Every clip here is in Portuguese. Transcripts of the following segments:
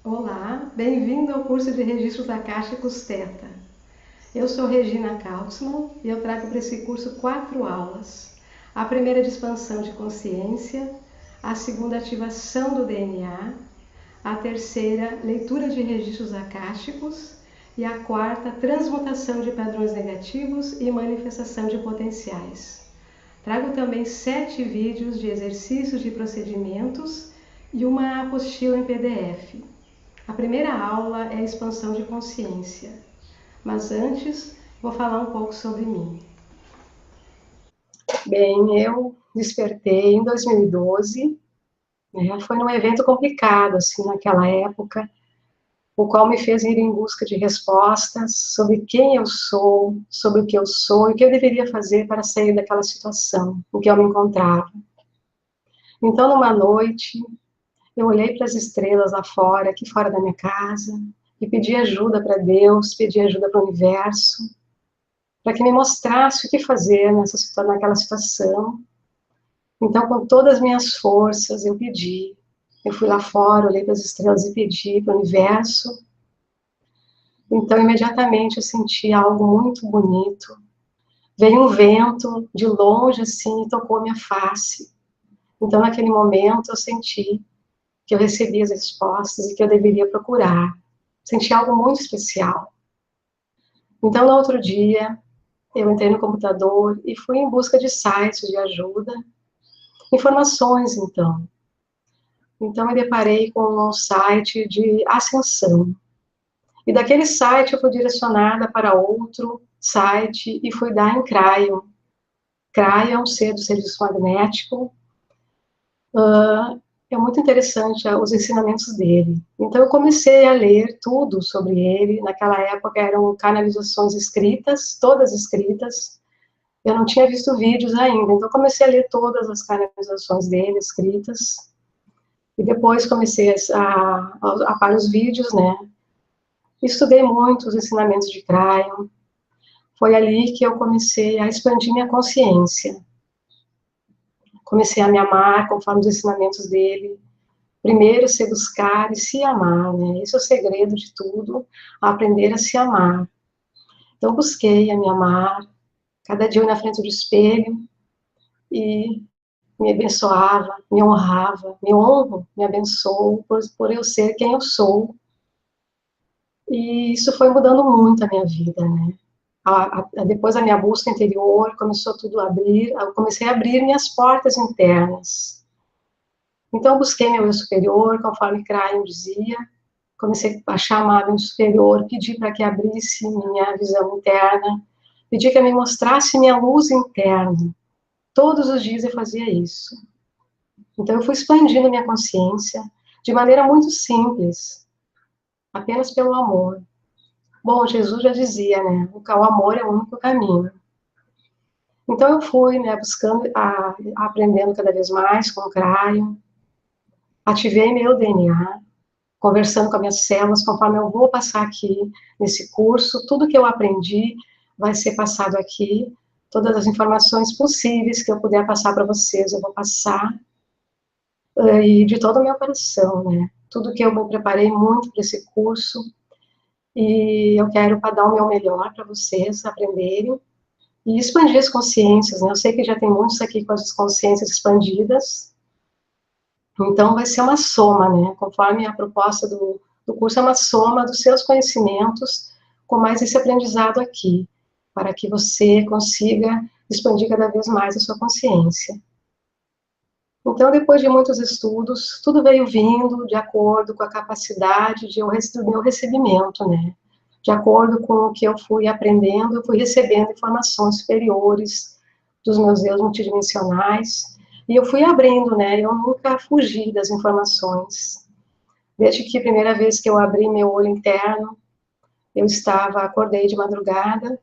Olá, bem-vindo ao curso de Registros Akáshicos Theta. Eu sou Regina Kautzmann e eu trago para esse curso 4 aulas. A primeira é de expansão de consciência, a segunda ativação do DNA, a terceira leitura de registros akáshicos e a quarta transmutação de padrões negativos e manifestação de potenciais. Trago também 7 vídeos de exercícios de procedimentos e uma apostila em PDF. A primeira aula é a expansão de consciência, mas antes vou falar um pouco sobre mim. Bem, eu despertei em 2012, né? Foi num evento complicado, assim, naquela época, o qual me fez ir em busca de respostas sobre quem eu sou, sobre o que eu sou e o que eu deveria fazer para sair daquela situação em que eu me encontrava. Então, numa noite, eu olhei para as estrelas lá fora, aqui fora da minha casa, e pedi ajuda para Deus, pedi ajuda para o universo, para que me mostrasse o que fazer naquela situação. Então, com todas as minhas forças, eu pedi. Eu fui lá fora, olhei para as estrelas e pedi para o universo. Então, imediatamente, eu senti algo muito bonito. Veio um vento de longe, assim, e tocou minha face. Então, naquele momento, eu senti que eu recebi as respostas e que eu deveria procurar. Senti algo muito especial. Então, no outro dia, eu entrei no computador e fui em busca de sites de ajuda, informações, então. Então, eu deparei com um site de ascensão. E daquele site eu fui direcionada para outro site e fui dar em Cryon. Cryon é um ser do serviço magnético. É muito interessante os ensinamentos dele. Então, eu comecei a ler tudo sobre ele. Naquela época eram canalizações escritas, todas escritas. Eu não tinha visto vídeos ainda, então comecei a ler todas as canalizações dele, escritas. E depois comecei a para os vídeos, né? Estudei muito os ensinamentos de Cryon. Foi ali que eu comecei a expandir minha consciência. Comecei a me amar conforme os ensinamentos dele. Primeiro, se buscar e se amar, né? Esse é o segredo de tudo, aprender a se amar. Então, busquei a me amar. Cada dia eu ia na frente do espelho e me abençoava, me honrava, me honro, me abençoo por eu ser quem eu sou. E isso foi mudando muito a minha vida, né? Depois da minha busca interior, começou tudo a abrir, eu comecei a abrir minhas portas internas. Então, eu busquei meu eu superior, conforme Cryon dizia, comecei a chamar meu superior, pedi para que abrisse minha visão interna, pedi que me mostrasse minha luz interna. Todos os dias eu fazia isso. Então, eu fui expandindo minha consciência de maneira muito simples, apenas pelo amor. Bom, Jesus já dizia, né? O amor é o único caminho. Então eu fui, né, buscando, aprendendo cada vez mais com o Cryon, ativei meu DNA, conversando com as minhas células, conforme eu vou passar aqui nesse curso, tudo que eu aprendi vai ser passado aqui, todas as informações possíveis que eu puder passar para vocês, eu vou passar, e de todo o meu coração, né? Tudo que eu me preparei muito para esse curso, e eu quero para dar o meu melhor para vocês aprenderem, e expandir as consciências, né? Eu sei que já tem muitos aqui com as consciências expandidas, então vai ser uma soma, né? Conforme a proposta do curso é uma soma dos seus conhecimentos com mais esse aprendizado aqui, para que você consiga expandir cada vez mais a sua consciência. Então, depois de muitos estudos, tudo veio vindo de acordo com a capacidade do meu recebimento, né? De acordo com o que eu fui aprendendo, eu fui recebendo informações superiores dos meus eu multidimensionais, e eu fui abrindo, né? Eu nunca fugi das informações. Desde que a primeira vez que eu abri meu olho interno, acordei de madrugada.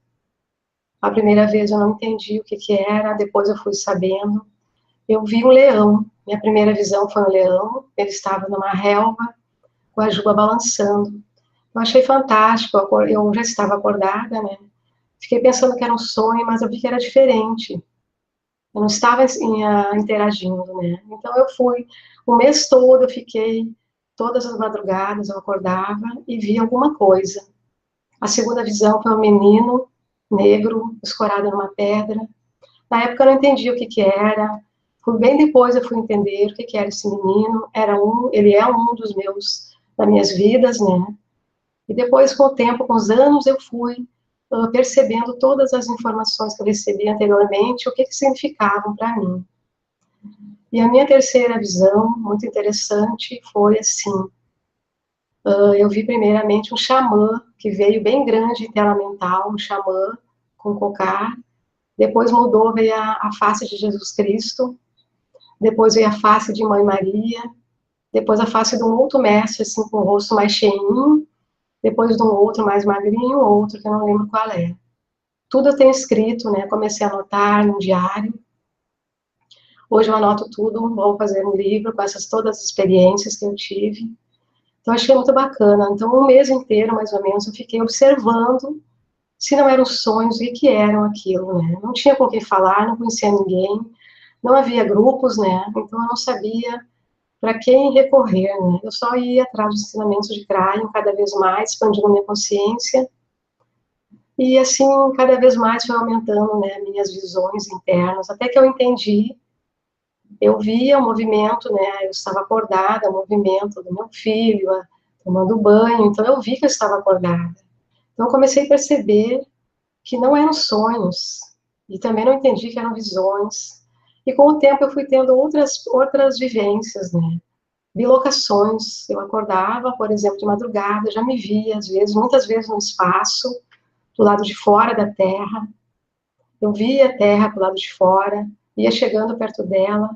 A primeira vez eu não entendi o que era, depois eu fui sabendo. Eu vi um leão, minha primeira visão foi um leão, ele estava numa relva, com a juba balançando. Eu achei fantástico, eu já estava acordada, né? Fiquei pensando que era um sonho, mas eu vi que era diferente. Eu não estava assim, interagindo, né? Então eu fui, o mês todo eu fiquei todas as madrugadas eu acordava e via alguma coisa. A segunda visão foi um menino negro, escorado numa pedra. Na época eu não entendia o que que era. Bem depois eu fui entender o que que era esse menino. Ele é um das minhas vidas, né? E depois, com o tempo, com os anos, eu fui percebendo todas as informações que eu recebi anteriormente, o que que significavam para mim. E a minha terceira visão, muito interessante, foi assim, eu vi primeiramente um xamã, que veio bem grande em tela mental, um xamã com cocar, depois mudou, veio a face de Jesus Cristo, depois veio a face de Mãe Maria, depois a face de um outro mestre, assim, com o rosto mais cheinho, depois de um outro mais magrinho, outro que eu não lembro qual é. Tudo eu tenho escrito, né, comecei a anotar no diário, hoje eu anoto tudo, vou fazer um livro com todas as experiências que eu tive. Então, achei muito bacana. Então, um mês inteiro, mais ou menos, eu fiquei observando se não eram sonhos, o que eram aquilo, né? Não tinha com quem falar, não conhecia ninguém, não havia grupos, né? Então, eu não sabia para quem recorrer, né? Eu só ia atrás dos ensinamentos de Cryon, cada vez mais, expandindo minha consciência. E, assim, cada vez mais foi aumentando, né, minhas visões internas, até que eu entendi. Eu via o movimento, né, eu estava acordada, o movimento do meu filho, tomando banho, então eu vi que eu estava acordada. Então eu comecei a perceber que não eram sonhos, e também não entendi que eram visões. E com o tempo eu fui tendo outras vivências, né, bilocações. Eu acordava, por exemplo, de madrugada, já me via, às vezes, muitas vezes no espaço, do lado de fora da Terra. Eu via a Terra do lado de fora, ia chegando perto dela,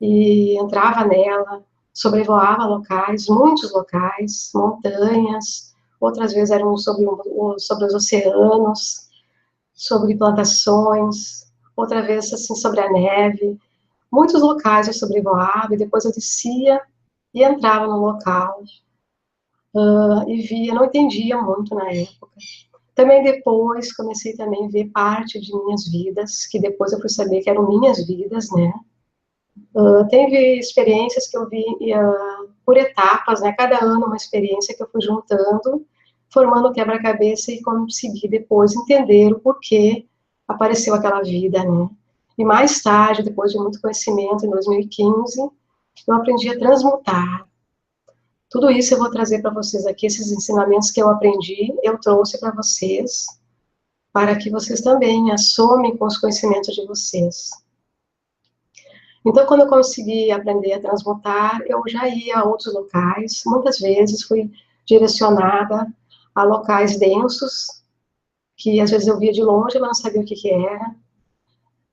e entrava nela, sobrevoava locais, muitos locais, montanhas, outras vezes eram sobre os oceanos, sobre plantações, outra vez assim sobre a neve. Muitos locais eu sobrevoava e depois eu descia e entrava no local e via, não entendia muito na época. Também depois comecei também a ver parte de minhas vidas, que depois eu fui saber que eram minhas vidas, né? Teve experiências que eu vi por etapas, né? Cada ano uma experiência que eu fui juntando, formando quebra-cabeça e consegui depois entender o porquê apareceu aquela vida, né? E mais tarde, depois de muito conhecimento, em 2015, eu aprendi a transmutar. Tudo isso eu vou trazer para vocês aqui, esses ensinamentos que eu aprendi, eu trouxe para vocês, para que vocês também assumem com os conhecimentos de vocês. Então, quando eu consegui aprender a transmutar, eu já ia a outros locais. Muitas vezes fui direcionada a locais densos, que às vezes eu via de longe, mas não sabia o que que era.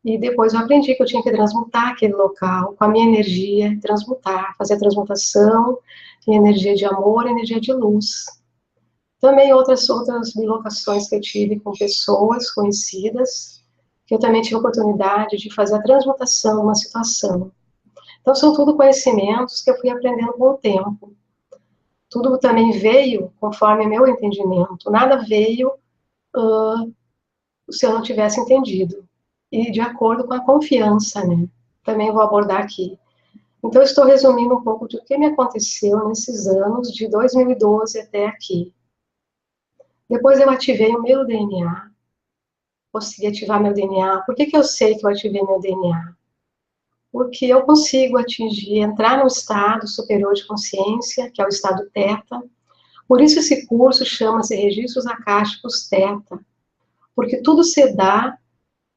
E depois eu aprendi que eu tinha que transmutar aquele local com a minha energia, transmutar, fazer a transmutação em energia de amor, energia de luz. Também outras bilocações que eu tive com pessoas conhecidas, que eu também tive a oportunidade de fazer a transmutação de uma situação. Então, são tudo conhecimentos que eu fui aprendendo com o tempo. Tudo também veio conforme meu entendimento. Nada veio se eu não tivesse entendido. E de acordo com a confiança, né? Também vou abordar aqui. Então, eu estou resumindo um pouco de o que me aconteceu nesses anos, de 2012 até aqui. Depois eu ativei o meu DNA. Consegui ativar meu DNA. Por que que eu sei que eu ativei meu DNA? Porque eu consigo atingir, entrar no estado superior de consciência, que é o estado Theta. Por isso esse curso chama-se Registros Akáshicos Theta, porque tudo se dá,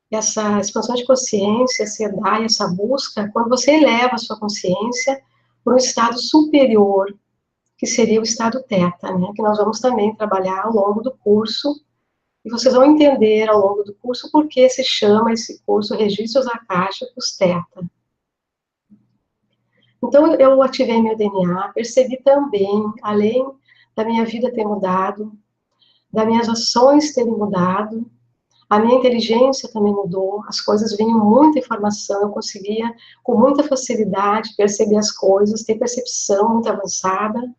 essa expansão de consciência se dá, essa busca, quando você eleva a sua consciência para um estado superior, que seria o estado Theta, né, que nós vamos também trabalhar ao longo do curso, e vocês vão entender ao longo do curso por que se chama esse curso Registros Akáshicos Theta. Então, eu ativei meu DNA, percebi também, além da minha vida ter mudado, das minhas ações terem mudado, a minha inteligência também mudou, as coisas vinham muita informação, eu conseguia, com muita facilidade, perceber as coisas, ter percepção muito avançada,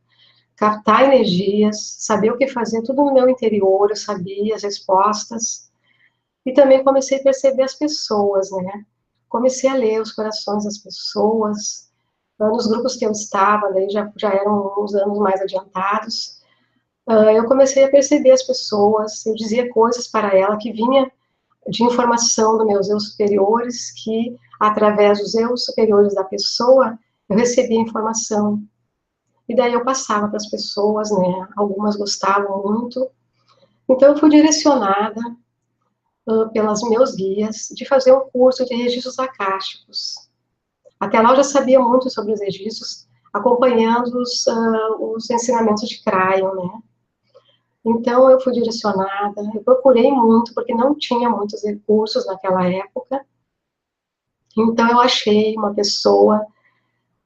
captar energias, saber o que fazer, tudo no meu interior, eu sabia as respostas, e também comecei a perceber as pessoas, né? Comecei a ler os corações das pessoas, nos grupos que eu estava, daí já eram uns anos mais adiantados, eu comecei a perceber as pessoas, eu dizia coisas para ela que vinha de informação dos meus eu superiores, que através dos eu superiores da pessoa, eu recebia informação. E daí eu passava para as pessoas, né? Algumas gostavam muito. Então eu fui direcionada pelas meus guias de fazer um curso de registros acásticos. Até lá eu já sabia muito sobre os registros, acompanhando os ensinamentos de Crayon, né? Então, eu fui direcionada, eu procurei muito, porque não tinha muitos recursos naquela época. Então, eu achei uma pessoa,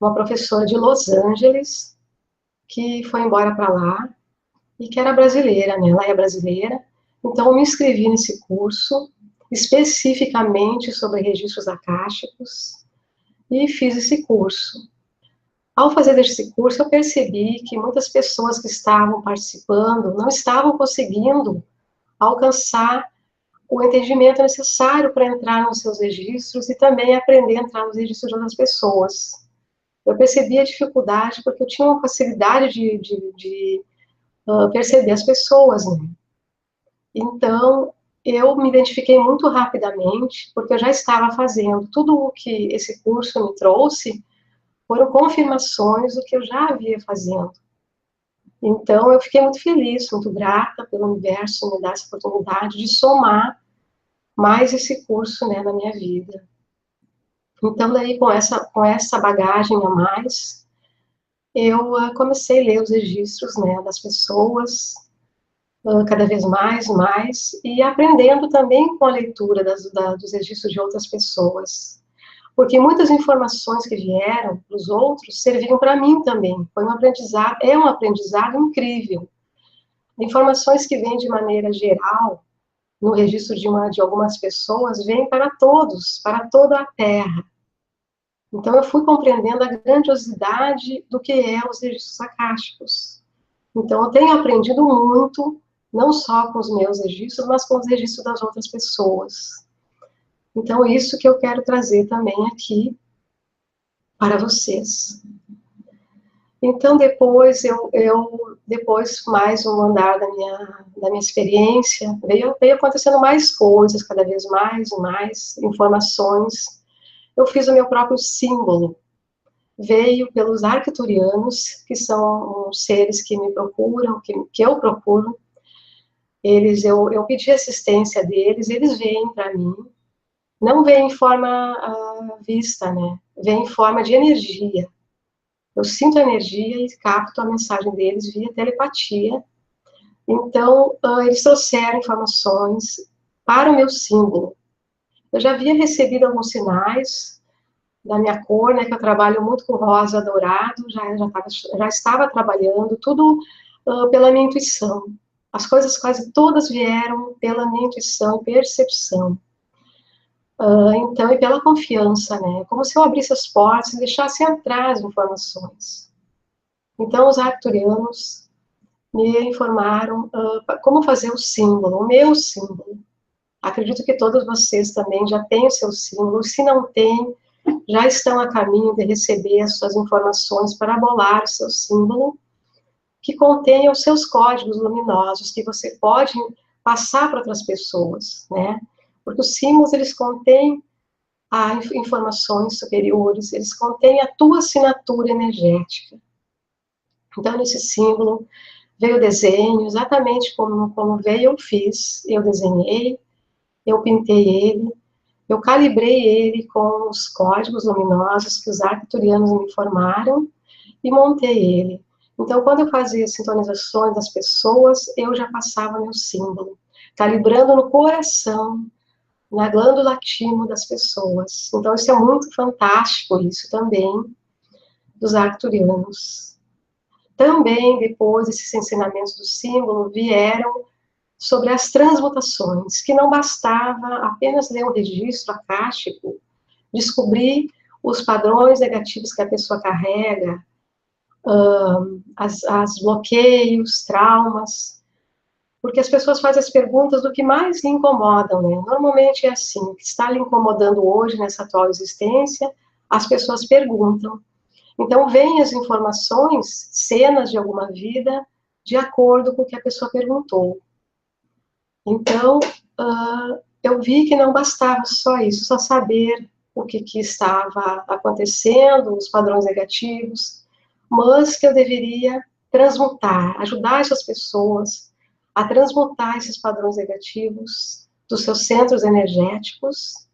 uma professora de Los Angeles, que foi embora para lá, e que era brasileira, né? Ela é brasileira. Então, eu me inscrevi nesse curso, especificamente sobre registros acásticos, e fiz esse curso. Ao fazer esse curso, eu percebi que muitas pessoas que estavam participando não estavam conseguindo alcançar o entendimento necessário para entrar nos seus registros e também aprender a entrar nos registros de outras pessoas. Eu percebi a dificuldade porque eu tinha uma facilidade de perceber as pessoas, né? Então, eu me identifiquei muito rapidamente, porque eu já estava fazendo tudo o que esse curso me trouxe, foram confirmações do que eu já havia fazendo. Então, eu fiquei muito feliz, muito grata pelo universo me dar essa oportunidade de somar mais esse curso, né, na minha vida. Então, daí, com essa bagagem a mais, eu comecei a ler os registros, né, das pessoas, cada vez mais, e aprendendo também com a leitura dos registros de outras pessoas. Porque muitas informações que vieram dos outros serviam para mim também. Foi um aprendizado, é um aprendizado incrível. Informações que vêm de maneira geral, no registro de algumas pessoas, vêm para todos, para toda a Terra. Então, eu fui compreendendo a grandiosidade do que é os registros acásticos. Então, eu tenho aprendido muito, não só com os meus registros, mas com os registros das outras pessoas. Então, isso que eu quero trazer também aqui para vocês. Então, depois mais um andar da minha experiência, veio acontecendo mais coisas, cada vez mais informações. Eu fiz o meu próprio símbolo. Veio pelos arcturianos, que são seres que me procuram, que eu procuro. Eu pedi assistência deles, eles vêm para mim. Não vem em forma vista, né? Vem em forma de energia. Eu sinto a energia e capto a mensagem deles via telepatia. Então, eles trouxeram informações para o meu símbolo. Eu já havia recebido alguns sinais da minha cor, né, que eu trabalho muito com rosa dourado, já estava trabalhando, tudo pela minha intuição. As coisas quase todas vieram pela minha intuição, percepção. Então, e pela confiança, né? Como se eu abrisse as portas e deixasse entrar as informações. Então, os arcturianos me informaram como fazer o símbolo, o meu símbolo. Acredito que todos vocês também já têm o seu símbolo. Se não têm, já estão a caminho de receber as suas informações para bolar o seu símbolo, que contém os seus códigos luminosos, que você pode passar para outras pessoas, né? Porque os símbolos, eles contêm informações superiores, eles contêm a tua assinatura energética. Então, nesse símbolo, veio o desenho, exatamente como veio, eu fiz, eu desenhei, eu pintei ele, eu calibrei ele com os códigos luminosos que os arcturianos me informaram e montei ele. Então, quando eu fazia as sintonizações das pessoas, eu já passava meu símbolo, calibrando no coração, na glândula timo das pessoas. Então, isso é muito fantástico, isso também, dos arcturianos. Também, depois, esses ensinamentos do símbolo vieram sobre as transmutações, que não bastava apenas ler um registro acástico, descobrir os padrões negativos que a pessoa carrega, as bloqueios, traumas, porque as pessoas fazem as perguntas do que mais lhe incomodam, né? Normalmente é assim, o que está lhe incomodando hoje, nessa atual existência, as pessoas perguntam. Então, vêm as informações, cenas de alguma vida, de acordo com o que a pessoa perguntou. Então, eu vi que não bastava só isso, só saber o que estava acontecendo, os padrões negativos, mas que eu deveria transmutar, ajudar essas pessoas a transmutar esses padrões negativos dos seus centros energéticos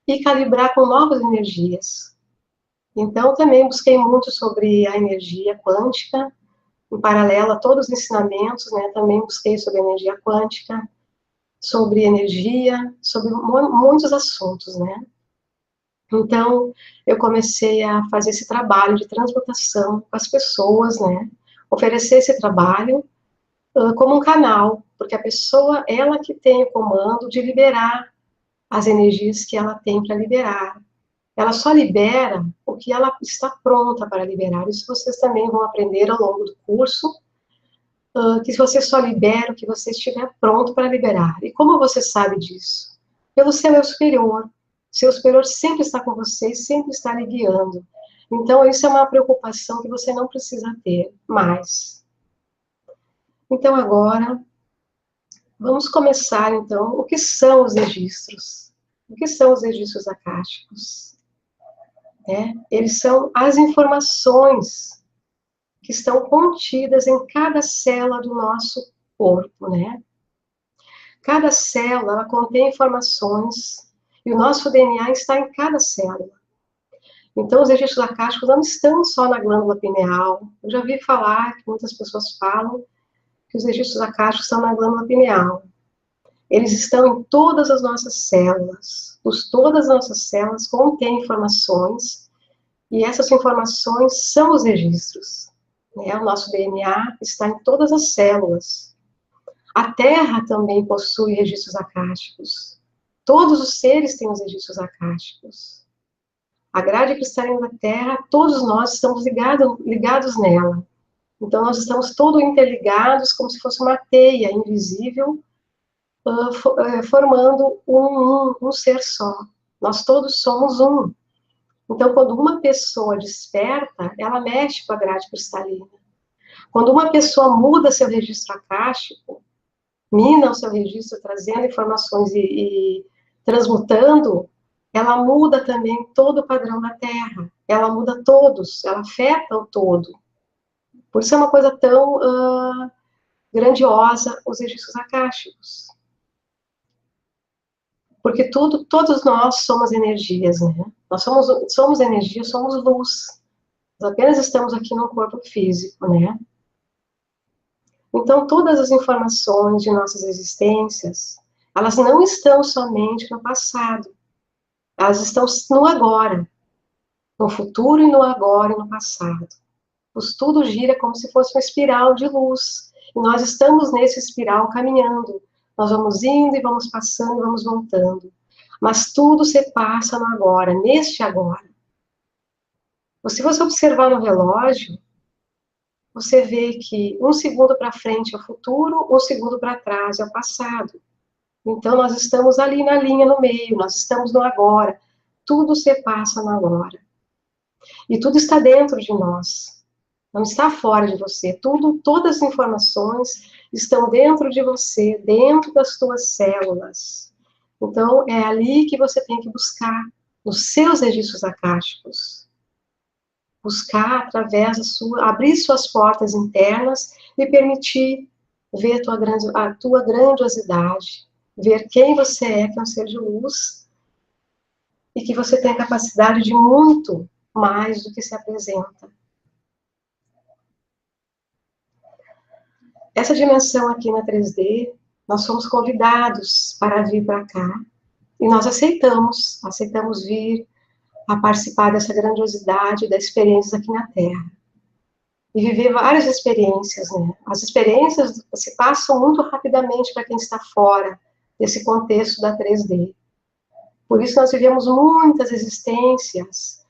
e calibrar com novas energias. Então, também busquei muito sobre a energia quântica, em paralelo a todos os ensinamentos, né, também busquei sobre a energia quântica, sobre energia, sobre muitos assuntos, né. Então, eu comecei a fazer esse trabalho de transmutação com as pessoas, né, oferecer esse trabalho como um canal, porque a pessoa, ela que tem o comando de liberar as energias que ela tem para liberar. Ela só libera o que ela está pronta para liberar. Isso vocês também vão aprender ao longo do curso, que você só libera o que você estiver pronto para liberar. E como você sabe disso? Pelo seu eu superior. Seu superior sempre está com você e sempre está lhe guiando. Então, isso é uma preocupação que você não precisa ter mais. Então, agora, vamos começar, então, o que são os registros? O que são os registros akáshicos? Eles são as informações que estão contidas em cada célula do nosso corpo, né? Cada célula, ela contém informações, e o nosso DNA está em cada célula. Então, os registros akáshicos não estão só na glândula pineal. Eu já vi falar, que muitas pessoas falam, que os registros akáshicos estão na glândula pineal. Eles estão em todas as nossas células. Todas as nossas células contêm informações, e essas informações são os registros. O nosso DNA está em todas as células. A Terra também possui registros akáshicos. Todos os seres têm os registros akáshicos. A grade cristalina da Terra, todos nós estamos ligados nela. Então, nós estamos todos interligados, como se fosse uma teia invisível, formando um ser só. Nós todos somos um. Então, quando uma pessoa desperta, ela mexe com a grade cristalina. Quando uma pessoa muda seu registro akáshico, mina o seu registro, trazendo informações e transmutando, ela muda também todo o padrão da Terra. Ela muda todos, ela afeta o todo. Por isso é uma coisa tão grandiosa, os registros akáshicos. Porque todos nós somos energias, né? Nós somos energia, somos luz. Nós apenas estamos aqui num corpo físico, né? Então, todas as informações de nossas existências, elas não estão somente no passado. Elas estão no agora. No futuro e no agora e no passado. Tudo gira como se fosse uma espiral de luz. E nós estamos nesse espiral caminhando. Nós vamos indo e vamos passando e vamos voltando. Mas tudo se passa no agora, neste agora. Se você observar no relógio, você vê que um segundo para frente é o futuro, um segundo para trás é o passado. Então, nós estamos ali na linha no meio, nós estamos no agora. Tudo se passa no agora. E tudo está dentro de nós. Não está fora de você. Todas as informações estão dentro de você, dentro das suas células. Então, é ali que você tem que buscar, nos seus registros akáshicos. Buscar através abrir suas portas internas e permitir ver a tua grandiosidade, ver quem você é, que é um ser de luz, e que você tem a capacidade de muito mais do que se apresenta. Essa dimensão aqui na 3D, nós somos convidados para vir para cá, e nós aceitamos vir a participar dessa grandiosidade das experiências aqui na Terra. E viver várias experiências, né? As experiências se passam muito rapidamente para quem está fora desse contexto da 3D. Por isso nós vivemos muitas existências,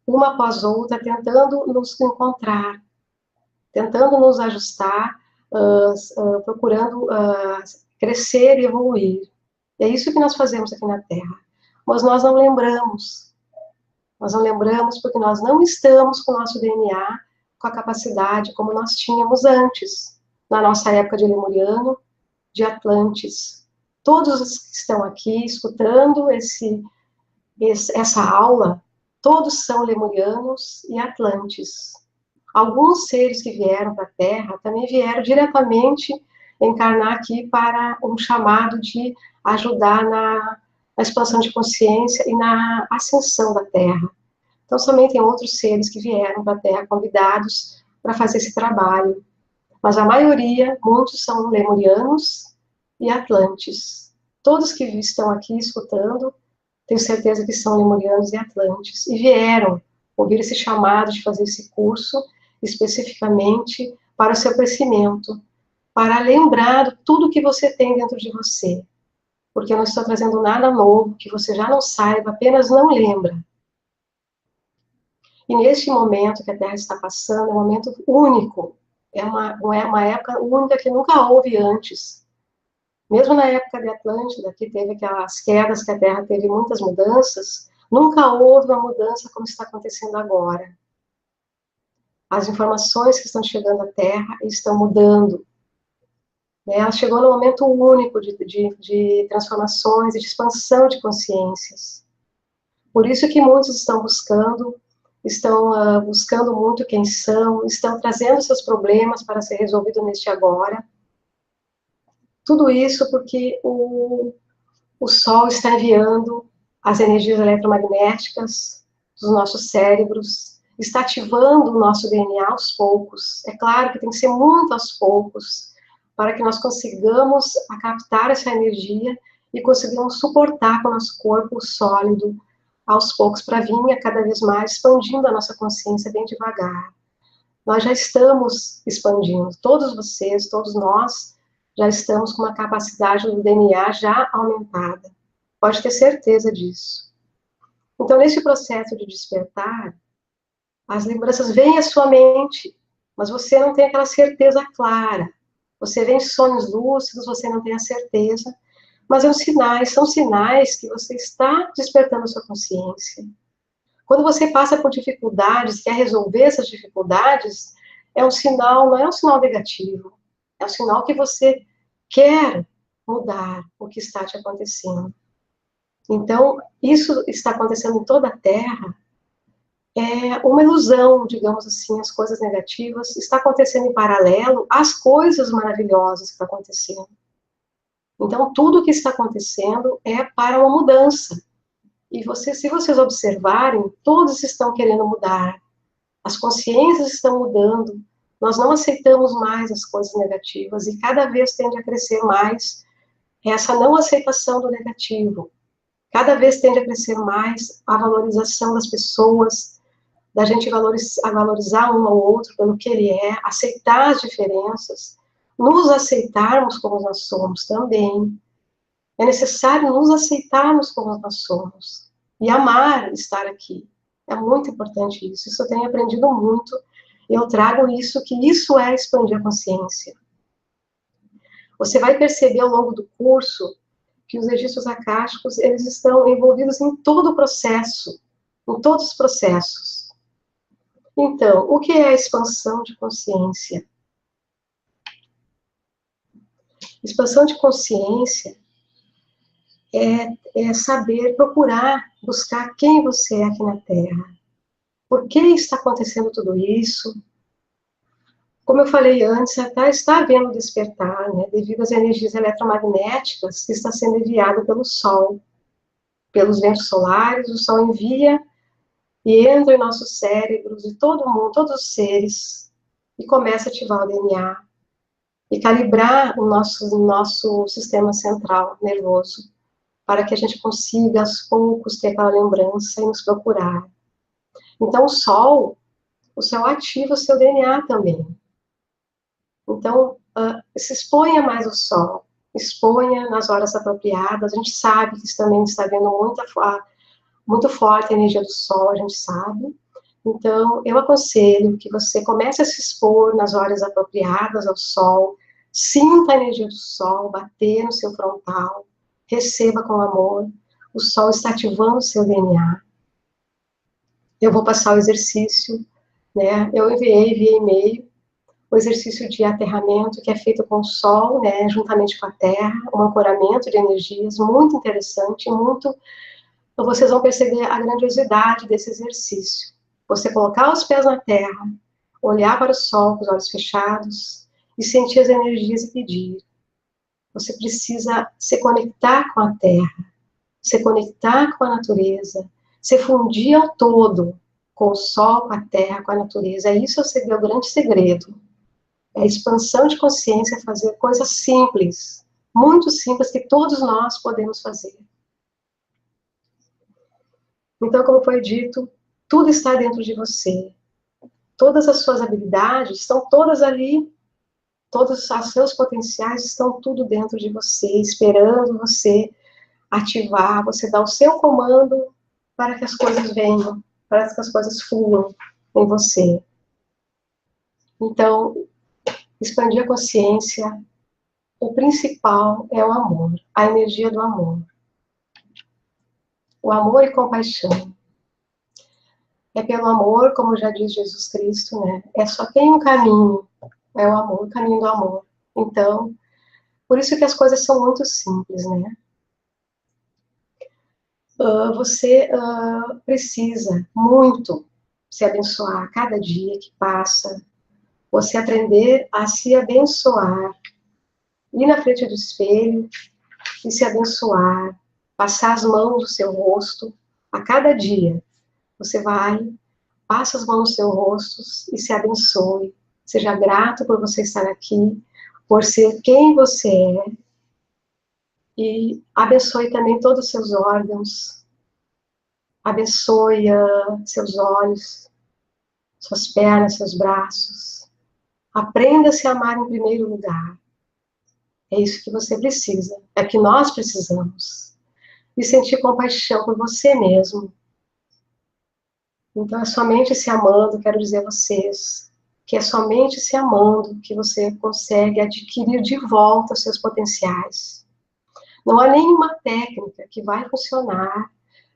uma após outra, tentando nos encontrar, tentando nos ajustar, procurando crescer e evoluir. É isso que nós fazemos aqui na Terra. Mas nós não lembramos. Nós não lembramos porque nós não estamos com o nosso DNA com a capacidade como nós tínhamos antes, na nossa época de Lemuriano, de Atlantes. Todos os que estão aqui escutando essa aula, todos são lemurianos e atlantes. Alguns seres que vieram para a Terra também vieram diretamente encarnar aqui para um chamado de ajudar na expansão de consciência e na ascensão da Terra. Então, somente tem outros seres que vieram para a Terra convidados para fazer esse trabalho. Mas a maioria, muitos são lemurianos e atlantes. Todos que estão aqui escutando, tenho certeza que são lemurianos e atlantes, e vieram ouvir esse chamado de fazer esse curso, especificamente para o seu crescimento, para lembrar tudo que você tem dentro de você, porque eu não estou trazendo nada novo, que você já não saiba, apenas não lembra. E neste momento que a Terra está passando, é um momento único, é uma época única que nunca houve antes. Mesmo na época de Atlântida, que teve aquelas quedas, que a Terra teve muitas mudanças, nunca houve uma mudança como está acontecendo agora. As informações que estão chegando à Terra estão mudando. Ela chegou num momento único de transformações e de expansão de consciências. Por isso que muitos estão buscando muito quem são, estão trazendo seus problemas para ser resolvido neste agora. Tudo isso porque o Sol está enviando as energias eletromagnéticas dos nossos cérebros, está ativando o nosso DNA aos poucos. É claro que tem que ser muito aos poucos, para que nós consigamos captar essa energia e consigamos suportar com o nosso corpo sólido aos poucos, para vir a cada vez mais expandindo a nossa consciência bem devagar. Nós já estamos expandindo, todos vocês, todos nós, já estamos com uma capacidade do DNA já aumentada. Pode ter certeza disso. Então, nesse processo de despertar, as lembranças vêm à sua mente, mas você não tem aquela certeza clara. Você vê em sonhos lúcidos, você não tem a certeza, mas são sinais que você está despertando a sua consciência. Quando você passa por dificuldades, quer resolver essas dificuldades, é um sinal, não é um sinal negativo, é um sinal que você quer mudar o que está te acontecendo. Então, isso está acontecendo em toda a Terra, é uma ilusão, digamos assim, as coisas negativas, está acontecendo em paralelo às coisas maravilhosas que estão acontecendo. Então, tudo o que está acontecendo é para uma mudança. E se vocês observarem, todos estão querendo mudar. As consciências estão mudando. Nós não aceitamos mais as coisas negativas e cada vez tende a crescer mais essa não aceitação do negativo. Cada vez tende a crescer mais a valorização das pessoas, da gente valorizar um ao outro pelo que ele é, aceitar as diferenças, nos aceitarmos como nós somos também. É necessário nos aceitarmos como nós somos e amar estar aqui. É muito importante isso. Isso eu tenho aprendido muito. Eu trago isso, que isso é expandir a consciência. Você vai perceber ao longo do curso que os registros akáshicos, eles estão envolvidos em todo o processo, em todos os processos. Então, o que é a expansão de consciência? Expansão de consciência é saber procurar, buscar quem você é aqui na Terra. Por que está acontecendo tudo isso? Como eu falei antes, está havendo despertar, né, devido às energias eletromagnéticas que está sendo enviada pelo Sol. Pelos ventos solares, o Sol envia e entra em nossos cérebros, de todo mundo, todos os seres, e começa a ativar o DNA, e calibrar o nosso sistema central nervoso, para que a gente consiga, aos poucos, ter aquela lembrança e nos procurar. Então, o Sol ativa o seu DNA também. Então, se exponha mais ao Sol, exponha nas horas apropriadas. A gente sabe que também está havendo muito forte a energia do Sol, a gente sabe. Então, eu aconselho que você comece a se expor nas horas apropriadas ao Sol, sinta a energia do Sol bater no seu frontal, receba com amor. O Sol está ativando o seu DNA. Eu vou passar o exercício, né? Eu enviei via e-mail o exercício de aterramento, que é feito com o Sol, né, juntamente com a Terra, um ancoramento de energias muito interessante, muito... Então, vocês vão perceber a grandiosidade desse exercício. Você colocar os pés na Terra, olhar para o Sol com os olhos fechados e sentir as energias e pedir. Você precisa se conectar com a Terra, se conectar com a natureza, se fundir ao todo com o Sol, com a Terra, com a natureza. Isso é o grande segredo. É a expansão de consciência, fazer coisas simples, muito simples, que todos nós podemos fazer. Então, como foi dito, tudo está dentro de você. Todas as suas habilidades estão todas ali, todos os seus potenciais estão tudo dentro de você, esperando você ativar, você dar o seu comando para que as coisas venham, para que as coisas fluam em você. Então, expandir a consciência, o principal é o amor, a energia do amor. O amor e compaixão. É pelo amor, como já diz Jesus Cristo, né? Só tem um caminho, é o amor, o caminho do amor. Então, por isso que as coisas são muito simples, né? Você precisa muito se abençoar a cada dia que passa, você aprender a se abençoar, ir na frente do espelho e se abençoar, passar as mãos no seu rosto a cada dia. Você vai, passa as mãos no seu rosto e se abençoe. Seja grato por você estar aqui, por ser quem você é, e abençoe também todos os seus órgãos, abençoe seus olhos, suas pernas, seus braços. Aprenda a se amar em primeiro lugar. É isso que você precisa, é que nós precisamos. E sentir compaixão por você mesmo. Então é somente se amando, quero dizer a vocês, que é somente se amando que você consegue adquirir de volta os seus potenciais. Não há nenhuma técnica que vai funcionar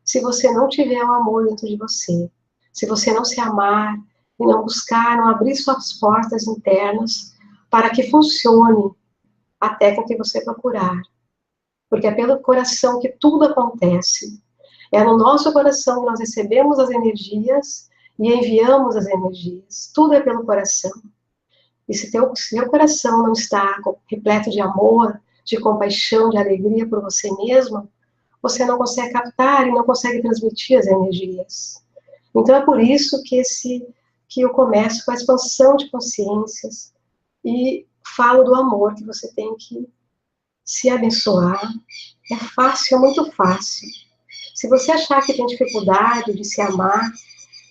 se você não tiver o amor dentro de você. Se você não se amar e não buscar, não abrir suas portas internas para que funcione a técnica que você procurar. Porque é pelo coração que tudo acontece. É no nosso coração que nós recebemos as energias e enviamos as energias. Tudo é pelo coração. E se seu coração não está repleto de amor, de compaixão, de alegria por você mesma, você não consegue captar e não consegue transmitir as energias. Então é por isso que eu começo com a expansão de consciências e falo do amor, que você tem que se abençoar. É fácil, é muito fácil. Se você achar que tem dificuldade de se amar,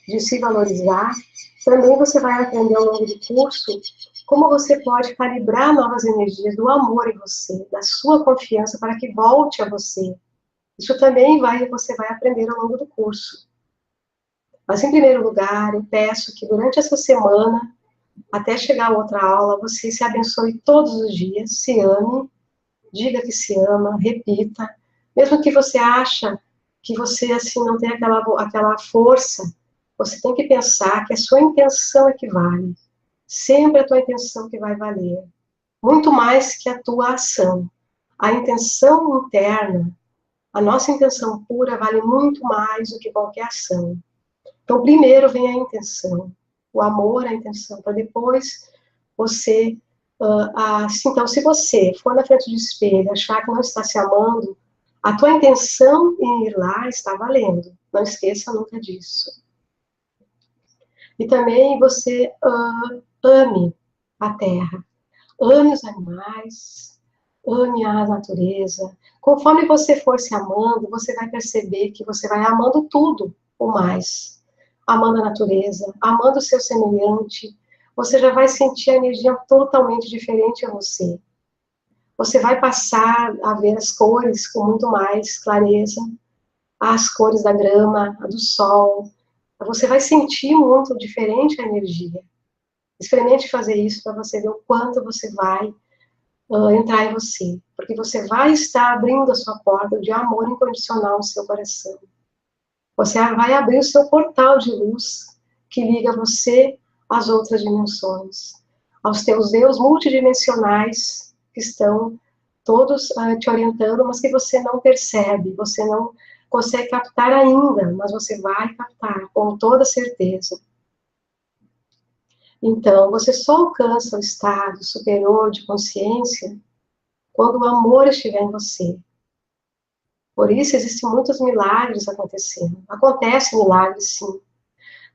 de se valorizar, também você vai aprender ao longo do curso como você pode calibrar novas energias do amor em você, da sua confiança para que volte a você. Isso também você vai aprender ao longo do curso. Mas, em primeiro lugar, eu peço que durante essa semana, até chegar a outra aula, você se abençoe todos os dias, se ame, diga que se ama, repita. Mesmo que você acha que você assim não tem aquela força, você tem que pensar que a sua intenção é que vale. Sempre a tua intenção que vai valer. Muito mais que a tua ação. A intenção interna, a nossa intenção pura vale muito mais do que qualquer ação. Então, primeiro vem a intenção, o amor, a intenção, para depois você... então, se você for na frente do espelho achar que não está se amando, a tua intenção em ir lá está valendo. Não esqueça nunca disso. E também você ame a terra, ame os animais, ame a natureza. Conforme você for se amando, você vai perceber que você vai amando tudo o mais. Amando a natureza, amando o seu semelhante, você já vai sentir a energia totalmente diferente a você. Você vai passar a ver as cores com muito mais clareza, as cores da grama, a do sol. Você vai sentir muito diferente a energia. Experimente fazer isso para você ver o quanto você vai entrar em você. Porque você vai estar abrindo a sua porta de amor incondicional no seu coração. Você vai abrir o seu portal de luz que liga você às outras dimensões, aos teus eu multidimensionais que estão todos te orientando, mas que você não percebe, você não consegue captar ainda, mas você vai captar com toda certeza. Então, você só alcança o estado superior de consciência quando o amor estiver em você. Por isso, existem muitos milagres acontecendo. Acontecem milagres, sim.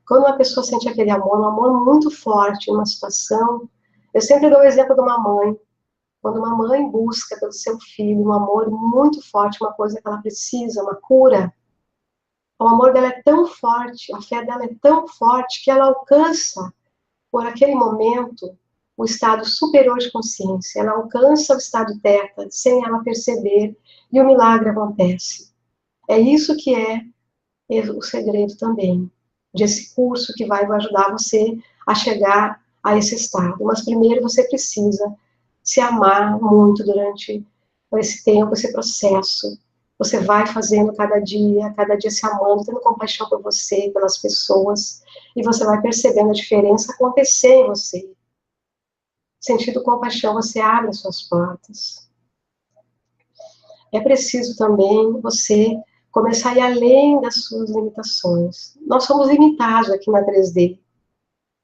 Quando uma pessoa sente aquele amor, um amor muito forte em uma situação, eu sempre dou o exemplo de uma mãe. Quando uma mãe busca pelo seu filho um amor muito forte, uma coisa que ela precisa, uma cura, o amor dela é tão forte, a fé dela é tão forte que ela alcança, por aquele momento, o estado superior de consciência. Ela alcança o estado teta, sem ela perceber, e o milagre acontece. É isso que é o segredo também, desse curso que vai ajudar você a chegar a esse estado. Mas primeiro você precisa se amar muito durante esse tempo, esse processo. Você vai fazendo cada dia se amando, tendo compaixão por você, pelas pessoas, e você vai percebendo a diferença acontecer em você. Sentindo compaixão, você abre as suas portas. É preciso também você começar a ir além das suas limitações. Nós somos limitados aqui na 3D.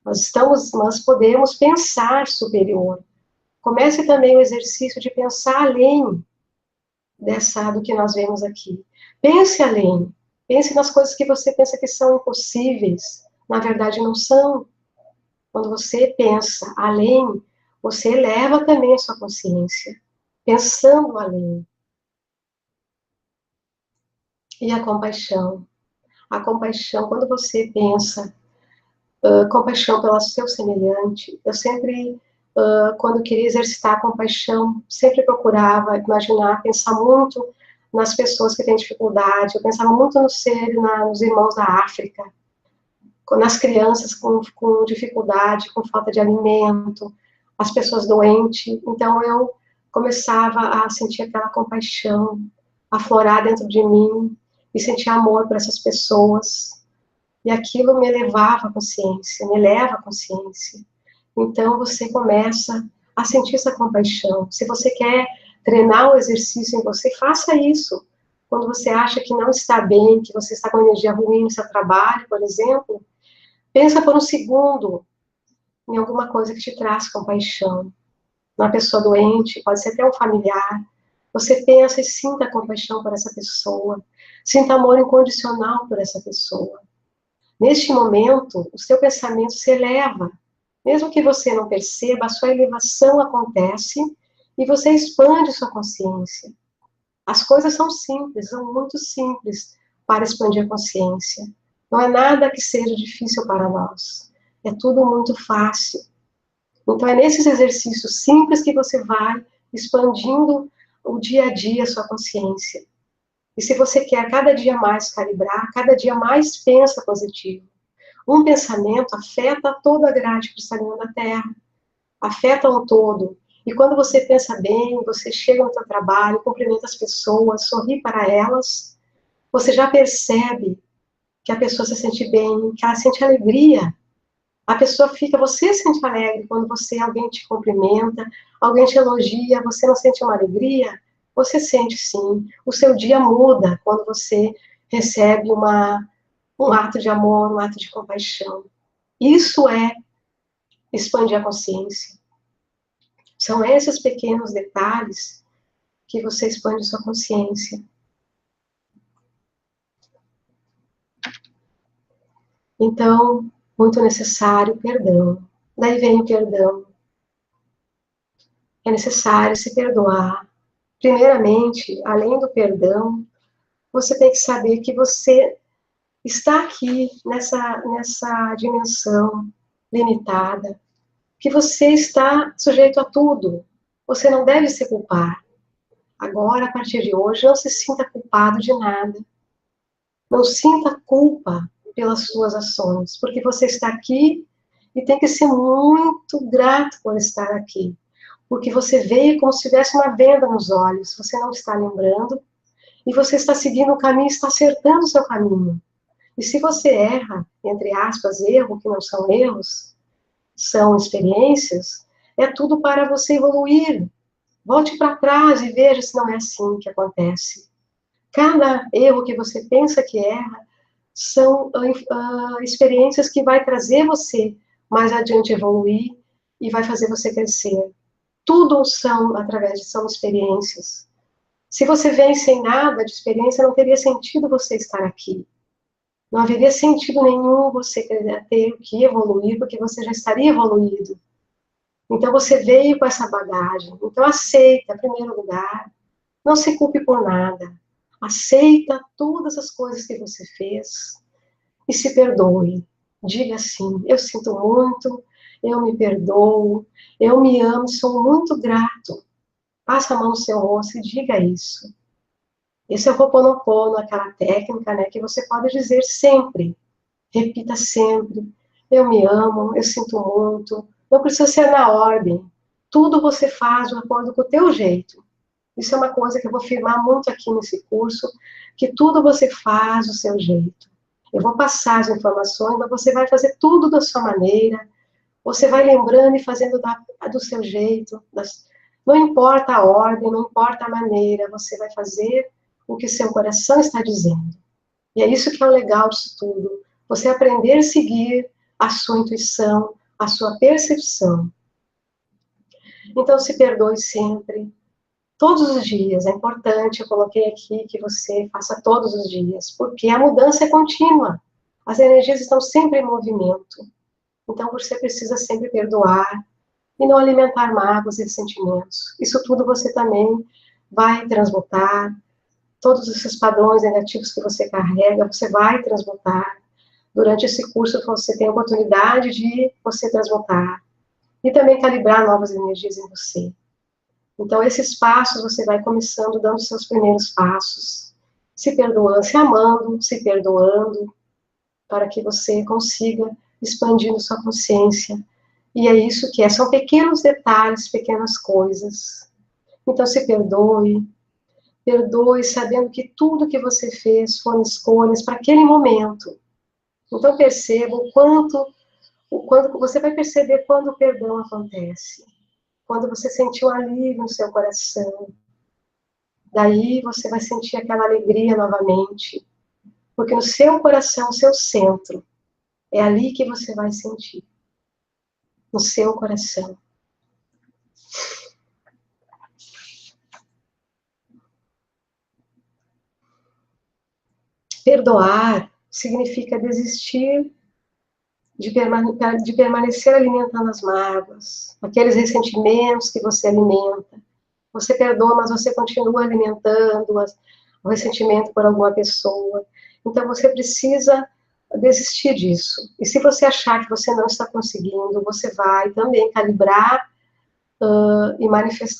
Nós podemos pensar superior. Comece também o exercício de pensar além do que nós vemos aqui. Pense além. Pense nas coisas que você pensa que são impossíveis. Na verdade, não são. Quando você pensa além, você eleva também a sua consciência. Pensando além. E a compaixão. A compaixão, quando você pensa compaixão pelo seu semelhante, eu sempre, quando queria exercitar a compaixão, sempre procurava imaginar, pensar muito nas pessoas que têm dificuldade. Eu pensava muito nos irmãos da África, nas crianças com dificuldade, com falta de alimento, as pessoas doentes. Então eu começava a sentir aquela compaixão aflorar dentro de mim e sentir amor por essas pessoas. E aquilo me elevava a consciência, me eleva a consciência. Então você começa a sentir essa compaixão. Se você quer treinar o exercício em você, faça isso. Quando você acha que não está bem, que você está com energia ruim no seu trabalho, por exemplo, pensa por um segundo em alguma coisa que te traz compaixão. Uma pessoa doente, pode ser até um familiar. Você pensa e sinta compaixão por essa pessoa. Sinta amor incondicional por essa pessoa. Neste momento, o seu pensamento se eleva. Mesmo que você não perceba, a sua elevação acontece e você expande sua consciência. As coisas são simples, são muito simples para expandir a consciência. Não é nada que seja difícil para nós. É tudo muito fácil. Então, é nesses exercícios simples que você vai expandindo o dia a dia a sua consciência. E se você quer cada dia mais calibrar, cada dia mais pensa positivo. Um pensamento afeta toda a grade cristalina da Terra, afeta um todo. E quando você pensa bem, você chega no seu trabalho, cumprimenta as pessoas, sorri para elas, você já percebe que a pessoa se sente bem, que ela sente alegria. A pessoa fica, você se sente alegre quando alguém te cumprimenta, alguém te elogia, você não sente uma alegria? Você sente sim. O seu dia muda quando você recebe um ato de amor, um ato de compaixão. Isso é expandir a consciência. São esses pequenos detalhes que você expande sua consciência. Então, muito necessário o perdão. Daí vem o perdão. É necessário se perdoar. Primeiramente, além do perdão, você tem que saber que você está aqui nessa dimensão limitada, que você está sujeito a tudo. Você não deve se culpar. Agora, a partir de hoje, não se sinta culpado de nada. Não sinta culpa pelas suas ações, porque você está aqui e tem que ser muito grato por estar aqui. Porque você veio como se tivesse uma venda nos olhos, você não está lembrando, e você está seguindo o caminho, está acertando o seu caminho. E se você erra, entre aspas, erro, que não são erros, são experiências, é tudo para você evoluir. Volte para trás e veja se não é assim que acontece. Cada erro que você pensa que erra são experiências que vai trazer você mais adiante evoluir e vai fazer você crescer. Tudo são experiências. Se você vem sem nada de experiência, não teria sentido você estar aqui. Não haveria sentido nenhum você ter que evoluir, porque você já estaria evoluído. Então você veio com essa bagagem. Então aceita, em primeiro lugar. Não se culpe por nada. Aceita todas as coisas que você fez e se perdoe. Diga assim: eu sinto muito, eu me perdoo, eu me amo, sou muito grato. Passa a mão no seu rosto e diga isso. Esse é o Ho'oponopono, aquela técnica, né, que você pode dizer sempre. Repita sempre: eu me amo, eu sinto muito. Não precisa ser na ordem. Tudo você faz de acordo com o teu jeito. Isso é uma coisa que eu vou afirmar muito aqui nesse curso, que tudo você faz do seu jeito. Eu vou passar as informações, mas você vai fazer tudo da sua maneira, você vai lembrando e fazendo do seu jeito. Não importa a ordem, não importa a maneira, você vai fazer o que seu coração está dizendo. E é isso que é o legal disso tudo. Você aprender a seguir a sua intuição, a sua percepção. Então, se perdoe sempre. Todos os dias, é importante, eu coloquei aqui que você faça todos os dias, porque a mudança é contínua. As energias estão sempre em movimento. Então, você precisa sempre perdoar e não alimentar mágoas e sentimentos. Isso tudo você também vai transmutar. Todos esses padrões negativos que você carrega, você vai transmutar. Durante esse curso, você tem a oportunidade de você transmutar. E também calibrar novas energias em você. Então, esses passos, você vai começando dando seus primeiros passos. Se perdoando, se amando, se perdoando, para que você consiga expandindo sua consciência. E é isso que é, são pequenos detalhes, pequenas coisas. Então, se perdoe, perdoe sabendo que tudo que você fez foram escolhas para aquele momento. Então, perceba o quanto você vai perceber quando o perdão acontece. Quando você sentir um alívio no seu coração. Daí você vai sentir aquela alegria novamente. Porque no seu coração, o seu centro, é ali que você vai sentir. No seu coração. Perdoar significa desistir de permanecer alimentando as mágoas, aqueles ressentimentos que você alimenta. Você perdoa, mas você continua alimentando o ressentimento por alguma pessoa. Então você precisa desistir disso. E se você achar que você não está conseguindo, você vai também calibrar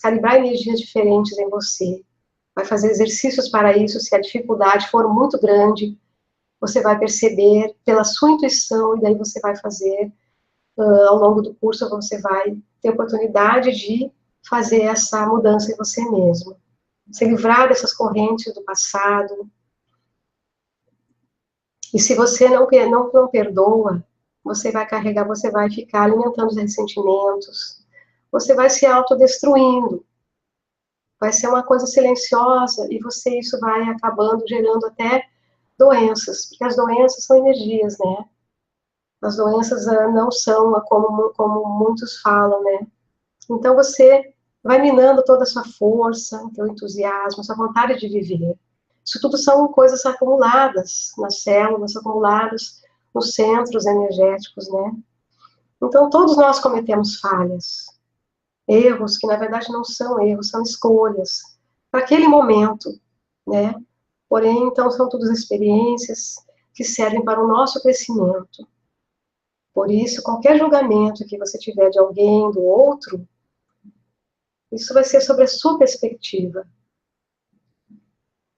calibrar energias diferentes em você. Vai fazer exercícios para isso, se a dificuldade for muito grande, você vai perceber pela sua intuição, e daí você vai fazer, ao longo do curso, você vai ter oportunidade de fazer essa mudança em você mesmo. Se livrar dessas correntes do passado. E se você não perdoa, você vai carregar, você vai ficar alimentando os ressentimentos, você vai se autodestruindo. Vai ser uma coisa silenciosa e isso vai acabando gerando até doenças, porque as doenças são energias, né? As doenças não são como muitos falam, né? Então você vai minando toda a sua força, teu entusiasmo, sua vontade de viver. Isso tudo são coisas acumuladas nas células, acumuladas nos centros energéticos, né? Então todos nós cometemos falhas, erros que na verdade não são erros, são escolhas para aquele momento, né? Porém, então, são todas experiências que servem para o nosso crescimento. Por isso, qualquer julgamento que você tiver de alguém, do outro, isso vai ser sobre a sua perspectiva.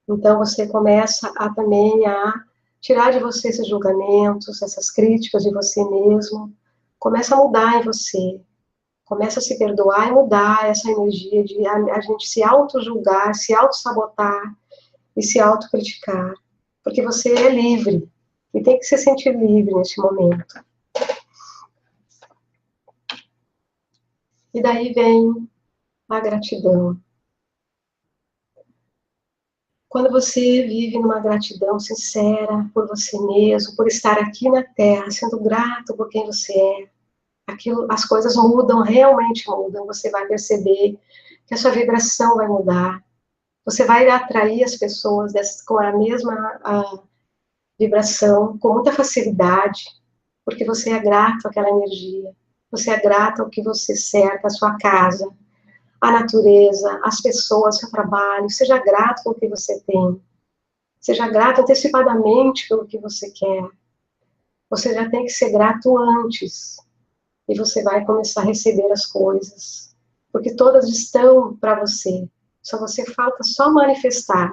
Então, você começa também a tirar de você esses julgamentos, essas críticas de você mesmo. Começa a mudar em você. Começa a se perdoar e mudar essa energia de a gente se auto-julgar, se auto-sabotar, e se autocriticar, porque você é livre, E tem que se sentir livre neste momento. E daí vem a gratidão. Quando você vive numa gratidão sincera por você mesmo, por estar aqui na Terra, sendo grato por quem você é, as coisas mudam, realmente mudam. Você vai perceber que a sua vibração vai mudar. Você vai atrair as pessoas com a mesma vibração, com muita facilidade, porque você é grato àquela energia. Você é grato ao que você cerca, a sua casa, a natureza, as pessoas, seu trabalho. Seja grato pelo que você tem. Seja grato antecipadamente pelo que você quer. Você já tem que ser grato antes. E você vai começar a receber as coisas. Porque todas estão para você. Só você falta só manifestar.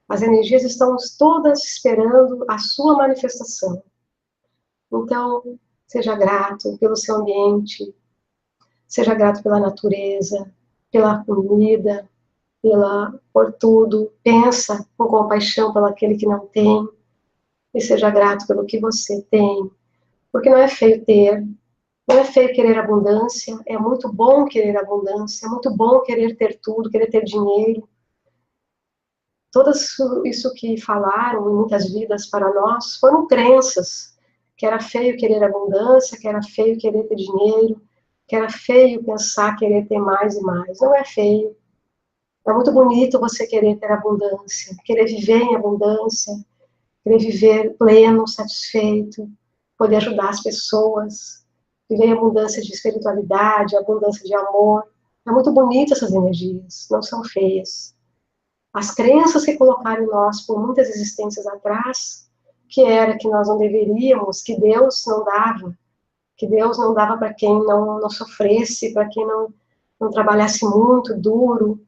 As energias estão todas esperando a sua manifestação. Então, seja grato pelo seu ambiente. Seja grato pela natureza, pela comida, por tudo. Pensa com compaixão pelo aquele que não tem. E seja grato pelo que você tem. Porque não é feio ter. Não é feio querer abundância, é muito bom querer abundância, é muito bom querer ter tudo, querer ter dinheiro. Tudo isso que falaram em muitas vidas para nós foram crenças, que era feio querer abundância, que era feio querer ter dinheiro, que era feio pensar querer ter mais e mais. Não é feio. É muito bonito você querer ter abundância, querer viver em abundância, querer viver pleno, satisfeito, poder ajudar as pessoas, viver em abundância de espiritualidade, abundância de amor. É muito bonito essas energias, não são feias. As crenças que colocaram em nós por muitas existências atrás, que era que nós não deveríamos, que Deus não dava para quem não sofresse, para quem não trabalhasse muito, duro.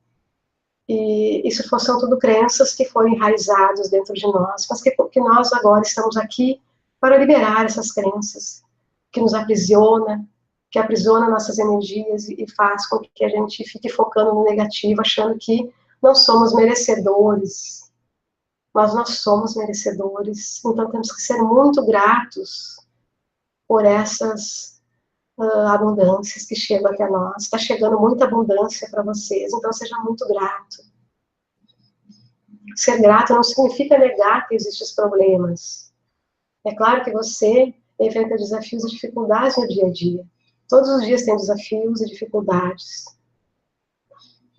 E isso são tudo crenças que foram enraizadas dentro de nós, mas que nós agora estamos aqui para liberar essas crenças, que nos aprisiona, que aprisiona nossas energias e faz com que a gente fique focando no negativo, achando que não somos merecedores. Mas nós somos merecedores, então temos que ser muito gratos por essas abundâncias que chegam até nós. Está chegando muita abundância para vocês, então seja muito grato. Ser grato não significa negar que existem os problemas. É claro que você enfrenta desafios e dificuldades no dia a dia. Todos os dias tem desafios e dificuldades.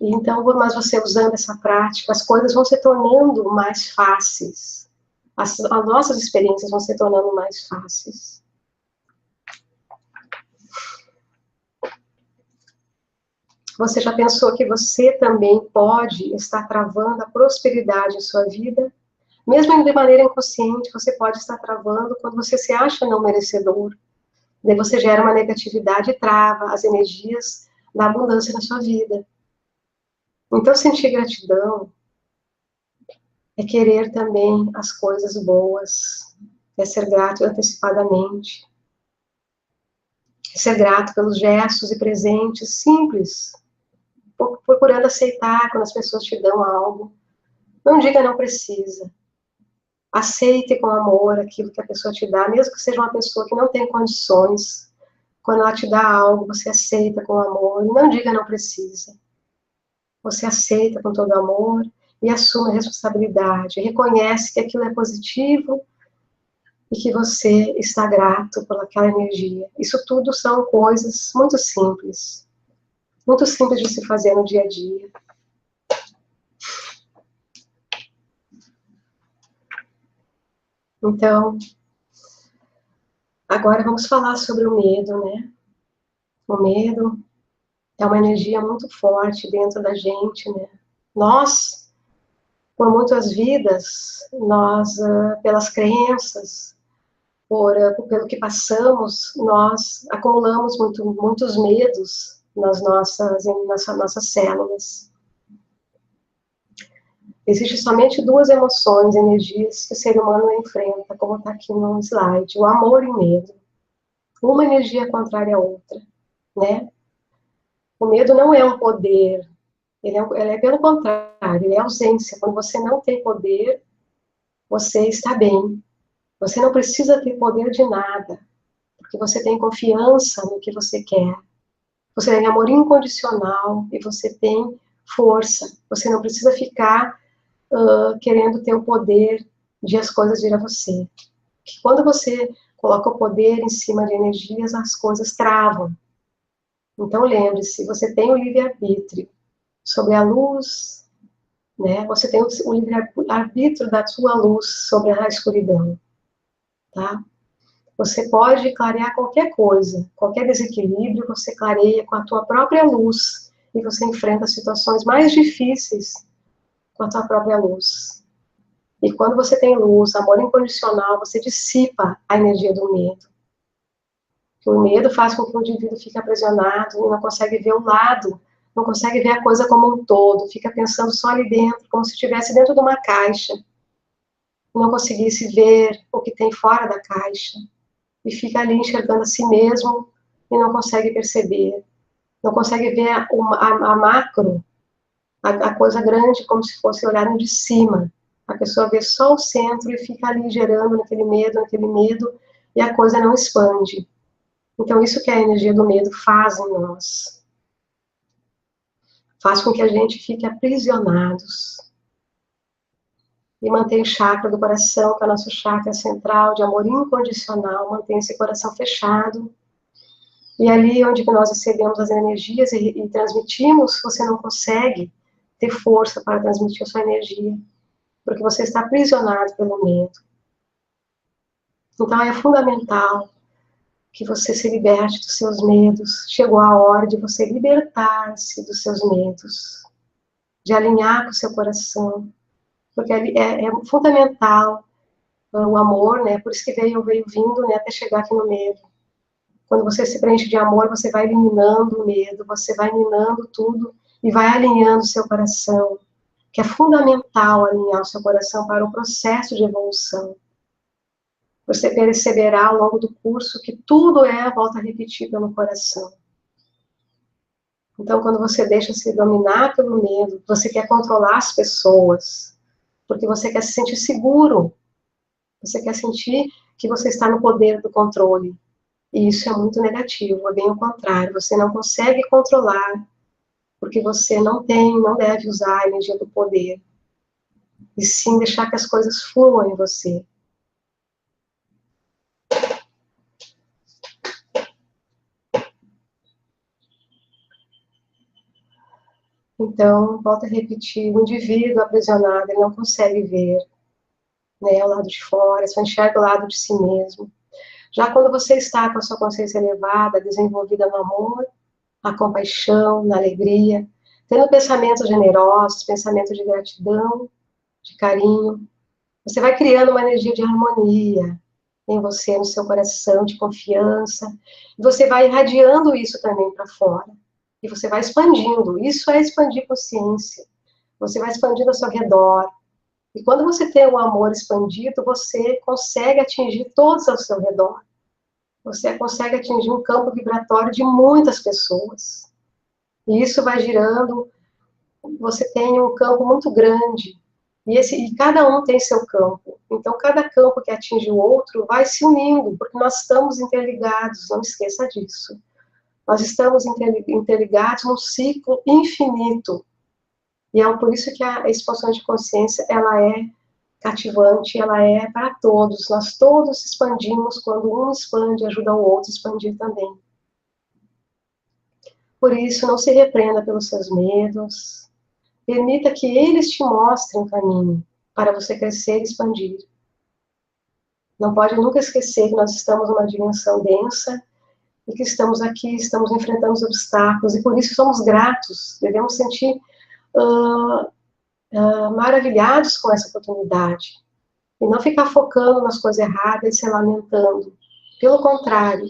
E então, mas você usando essa prática, as coisas vão se tornando mais fáceis. As nossas experiências vão se tornando mais fáceis. Você já pensou que você também pode estar travando a prosperidade em sua vida? Mesmo de maneira inconsciente, você pode estar travando quando você se acha não merecedor. Daí você gera uma negatividade e trava as energias da abundância na sua vida. Então, sentir gratidão é querer também as coisas boas, é ser grato antecipadamente, é ser grato pelos gestos e presentes simples, procurando aceitar quando as pessoas te dão algo. Não diga não precisa. Aceite com amor aquilo que a pessoa te dá, mesmo que seja uma pessoa que não tem condições. Quando ela te dá algo, você aceita com amor. Não diga não precisa. Você aceita com todo amor e assume a responsabilidade. Reconhece que aquilo é positivo e que você está grato por aquela energia. Isso tudo são coisas muito simples de se fazer no dia a dia. Então, agora vamos falar sobre o medo, né? O medo é uma energia muito forte dentro da gente, né? Nós, por muitas vidas, pelas crenças, pelo que passamos, nós acumulamos muitos medos nas nossas células. Existem somente duas emoções, energias que o ser humano enfrenta, como está aqui no slide, o amor e o medo. Uma energia contrária à outra, né? O medo não é um poder, ele é pelo contrário, ele é ausência. Quando você não tem poder, você está bem. Você não precisa ter poder de nada, porque você tem confiança no que você quer. Você tem amor incondicional e você tem força. Você não precisa ficar querendo ter o poder de as coisas vir a você. Que quando você coloca o poder em cima de energias, as coisas travam. Então lembre-se, você tem o livre-arbítrio sobre a luz, né? Você tem o livre-arbítrio da sua luz sobre a escuridão, tá? Você pode clarear qualquer coisa, qualquer desequilíbrio, você clareia com a tua própria luz e você enfrenta situações mais difíceis com a tua própria luz. E quando você tem luz, amor incondicional, você dissipa a energia do medo. O medo faz com que o indivíduo fique aprisionado e não consegue ver o lado, não consegue ver a coisa como um todo, fica pensando só ali dentro, como se estivesse dentro de uma caixa, não conseguisse ver o que tem fora da caixa, e fica ali enxergando a si mesmo e não consegue perceber, não consegue ver a macro, a coisa grande, como se fosse olhando de cima. A pessoa vê só o centro e fica ali gerando naquele medo, e a coisa não expande. Então, isso que a energia do medo faz em nós. Faz com que a gente fique aprisionados. E mantém o chakra do coração, que é o nosso chakra central, de amor incondicional, mantém esse coração fechado. E ali onde nós recebemos as energias e transmitimos, você não consegue ter força para transmitir a sua energia, porque você está aprisionado pelo medo. Então é fundamental que você se liberte dos seus medos. Chegou a hora de você libertar-se dos seus medos, de alinhar com o seu coração, porque é fundamental o amor, né? Por isso que veio vindo, né, até chegar aqui no medo. Quando você se preenche de amor, você vai eliminando o medo, você vai minando tudo e vai alinhando o seu coração, que é fundamental alinhar o seu coração para o processo de evolução. Você perceberá ao longo do curso que tudo volta a repetir pelo coração. Então, quando você deixa se dominar pelo medo, você quer controlar as pessoas, porque você quer se sentir seguro, você quer sentir que você está no poder do controle. E isso é muito negativo, é bem o contrário, você não consegue controlar, porque você não deve usar a energia do poder, e sim deixar que as coisas fluam em você. Então, volto a repetir, o indivíduo aprisionado, ele não consegue ver, né, o lado de fora, só enxerga o lado de si mesmo. Já quando você está com a sua consciência elevada, desenvolvida no amor, na compaixão, na alegria, tendo pensamentos generosos, pensamentos de gratidão, de carinho, você vai criando uma energia de harmonia em você, no seu coração, de confiança, e você vai irradiando isso também para fora. E você vai expandindo. Isso é expandir consciência. Você vai expandindo ao seu redor. E quando você tem o amor expandido, você consegue atingir todos ao seu redor. Você consegue atingir um campo vibratório de muitas pessoas. E isso vai girando. Você tem um campo muito grande. E cada um tem seu campo. Então, cada campo que atinge o outro vai se unindo, porque nós estamos interligados, não esqueça disso. Nós estamos interligados num ciclo infinito. E é por isso que a expansão de consciência, ela é cativante, ela é para todos. Nós todos expandimos, quando um expande, ajuda o outro a expandir também. Por isso, não se repreenda pelos seus medos. Permita que eles te mostrem o caminho para você crescer e expandir. Não pode nunca esquecer que nós estamos numa dimensão densa e que estamos aqui, estamos enfrentando os obstáculos, e por isso somos gratos, devemos sentir maravilhados com essa oportunidade, e não ficar focando nas coisas erradas e se lamentando. Pelo contrário,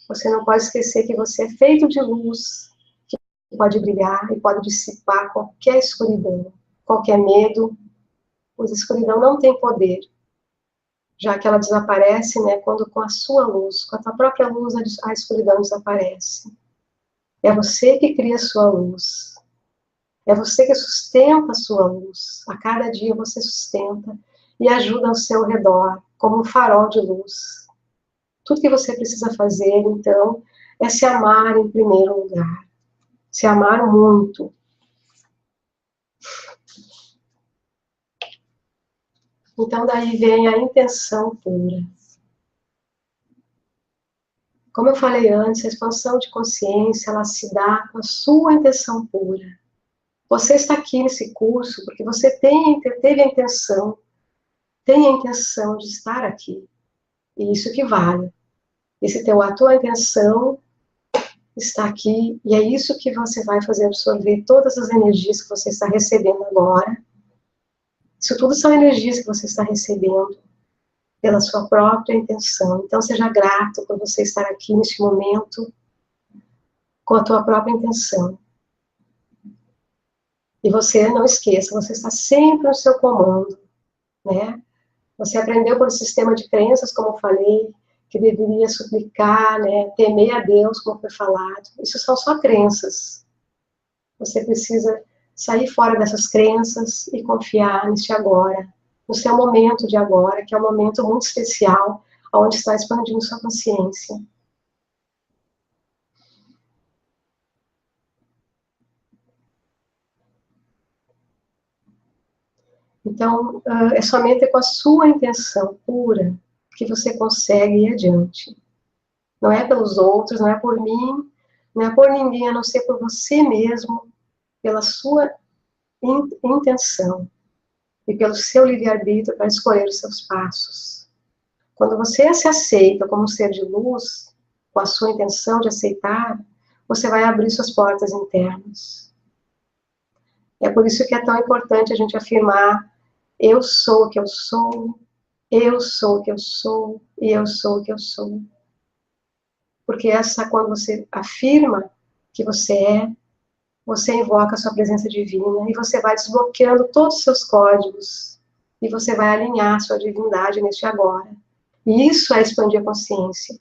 você não pode esquecer que você é feito de luz, que pode brilhar e pode dissipar qualquer escuridão, qualquer medo, pois a escuridão não tem poder, já que ela desaparece, né, quando com a sua luz, com a tua própria luz, a escuridão desaparece. É você que cria a sua luz. É você que sustenta a sua luz. A cada dia você sustenta. e ajuda ao seu redor, como um farol de luz. Tudo que você precisa fazer, então, é se amar em primeiro lugar. Se amar muito. Então, daí vem a intenção pura. Como eu falei antes, a expansão de consciência, ela se dá com a sua intenção pura. Você está aqui nesse curso porque você teve a intenção, tem a intenção de estar aqui. E isso que vale. E se a tua intenção está aqui, e é isso que você vai fazer absorver todas as energias que você está recebendo agora. Isso tudo são energias que você está recebendo pela sua própria intenção. Então, seja grato por você estar aqui neste momento com a tua própria intenção. E você, não esqueça, você está sempre no seu comando, né? Você aprendeu pelo sistema de crenças, como eu falei, que deveria suplicar, né, temer a Deus, como foi falado. Isso são só crenças. Você precisa sair fora dessas crenças e confiar neste agora, no seu momento de agora, que é um momento muito especial, onde está expandindo sua consciência. Então, é somente com a sua intenção pura que você consegue ir adiante. Não é pelos outros, não é por mim, não é por ninguém, a não ser por você mesmo, pela sua intenção e pelo seu livre-arbítrio para escolher os seus passos. Quando você se aceita como um ser de luz, com a sua intenção de aceitar, você vai abrir suas portas internas. É por isso que é tão importante a gente afirmar: eu sou o que eu sou, eu sou o que eu sou, e eu sou o que eu sou. Porque quando você afirma que você invoca a sua presença divina e você vai desbloqueando todos os seus códigos e você vai alinhar a sua divindade neste agora. E isso é expandir a consciência.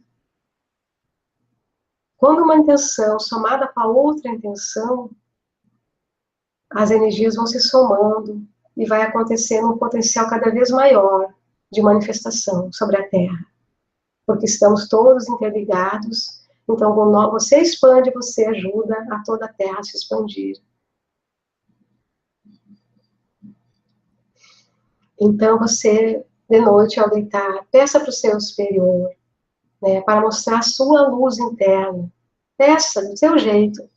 Quando uma intenção somada com a outra intenção, as energias vão se somando e vai acontecendo um potencial cada vez maior de manifestação sobre a Terra. Porque estamos todos interligados, então quando você expande, você ajuda a toda a Terra a se expandir. Então você, de noite ao deitar, peça para o seu superior, né, para mostrar a sua luz interna. Peça do seu jeito.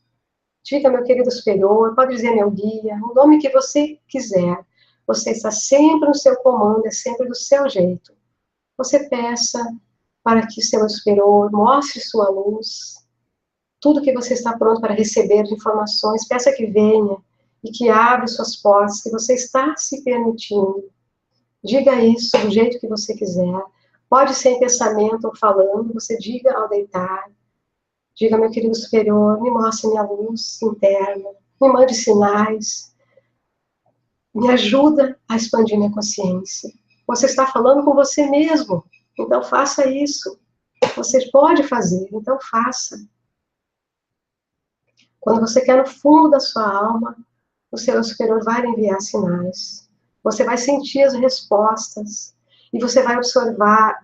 Diga, meu querido superior, pode dizer meu guia, o nome que você quiser. Você está sempre no seu comando, é sempre do seu jeito. Você peça para que seu superior mostre sua luz, tudo que você está pronto para receber de informações, peça que venha e que abra suas portas, que você está se permitindo. Diga isso do jeito que você quiser. Pode ser em pensamento ou falando, você diga ao deitar. Diga, meu querido superior, me mostre minha luz interna, me mande sinais, me ajuda a expandir minha consciência. Você está falando com você mesmo, então faça isso. Você pode fazer, então faça. Quando você quer no fundo da sua alma, o seu superior vai lhe enviar sinais. Você vai sentir as respostas e você vai observar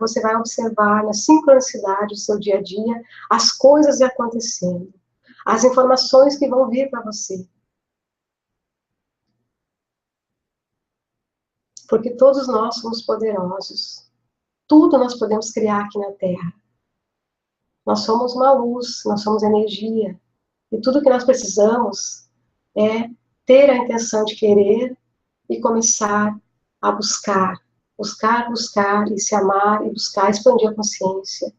na sincronicidade do seu dia a dia as coisas acontecendo, as informações que vão vir para você. Porque todos nós somos poderosos. Tudo nós podemos criar aqui na Terra. Nós somos uma luz, nós somos energia. E tudo que nós precisamos é ter a intenção de querer e começar a buscar e se amar e buscar expandir a consciência.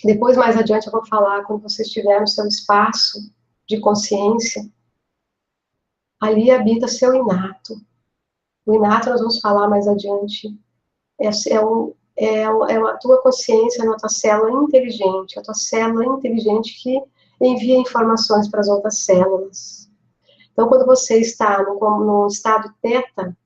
Depois, mais adiante, eu vou falar, quando você estiver no seu espaço de consciência, ali habita seu inato. O inato nós vamos falar mais adiante. É a tua consciência na tua célula inteligente, a tua célula inteligente que envia informações para as outras células. Então, quando você está no estado teta,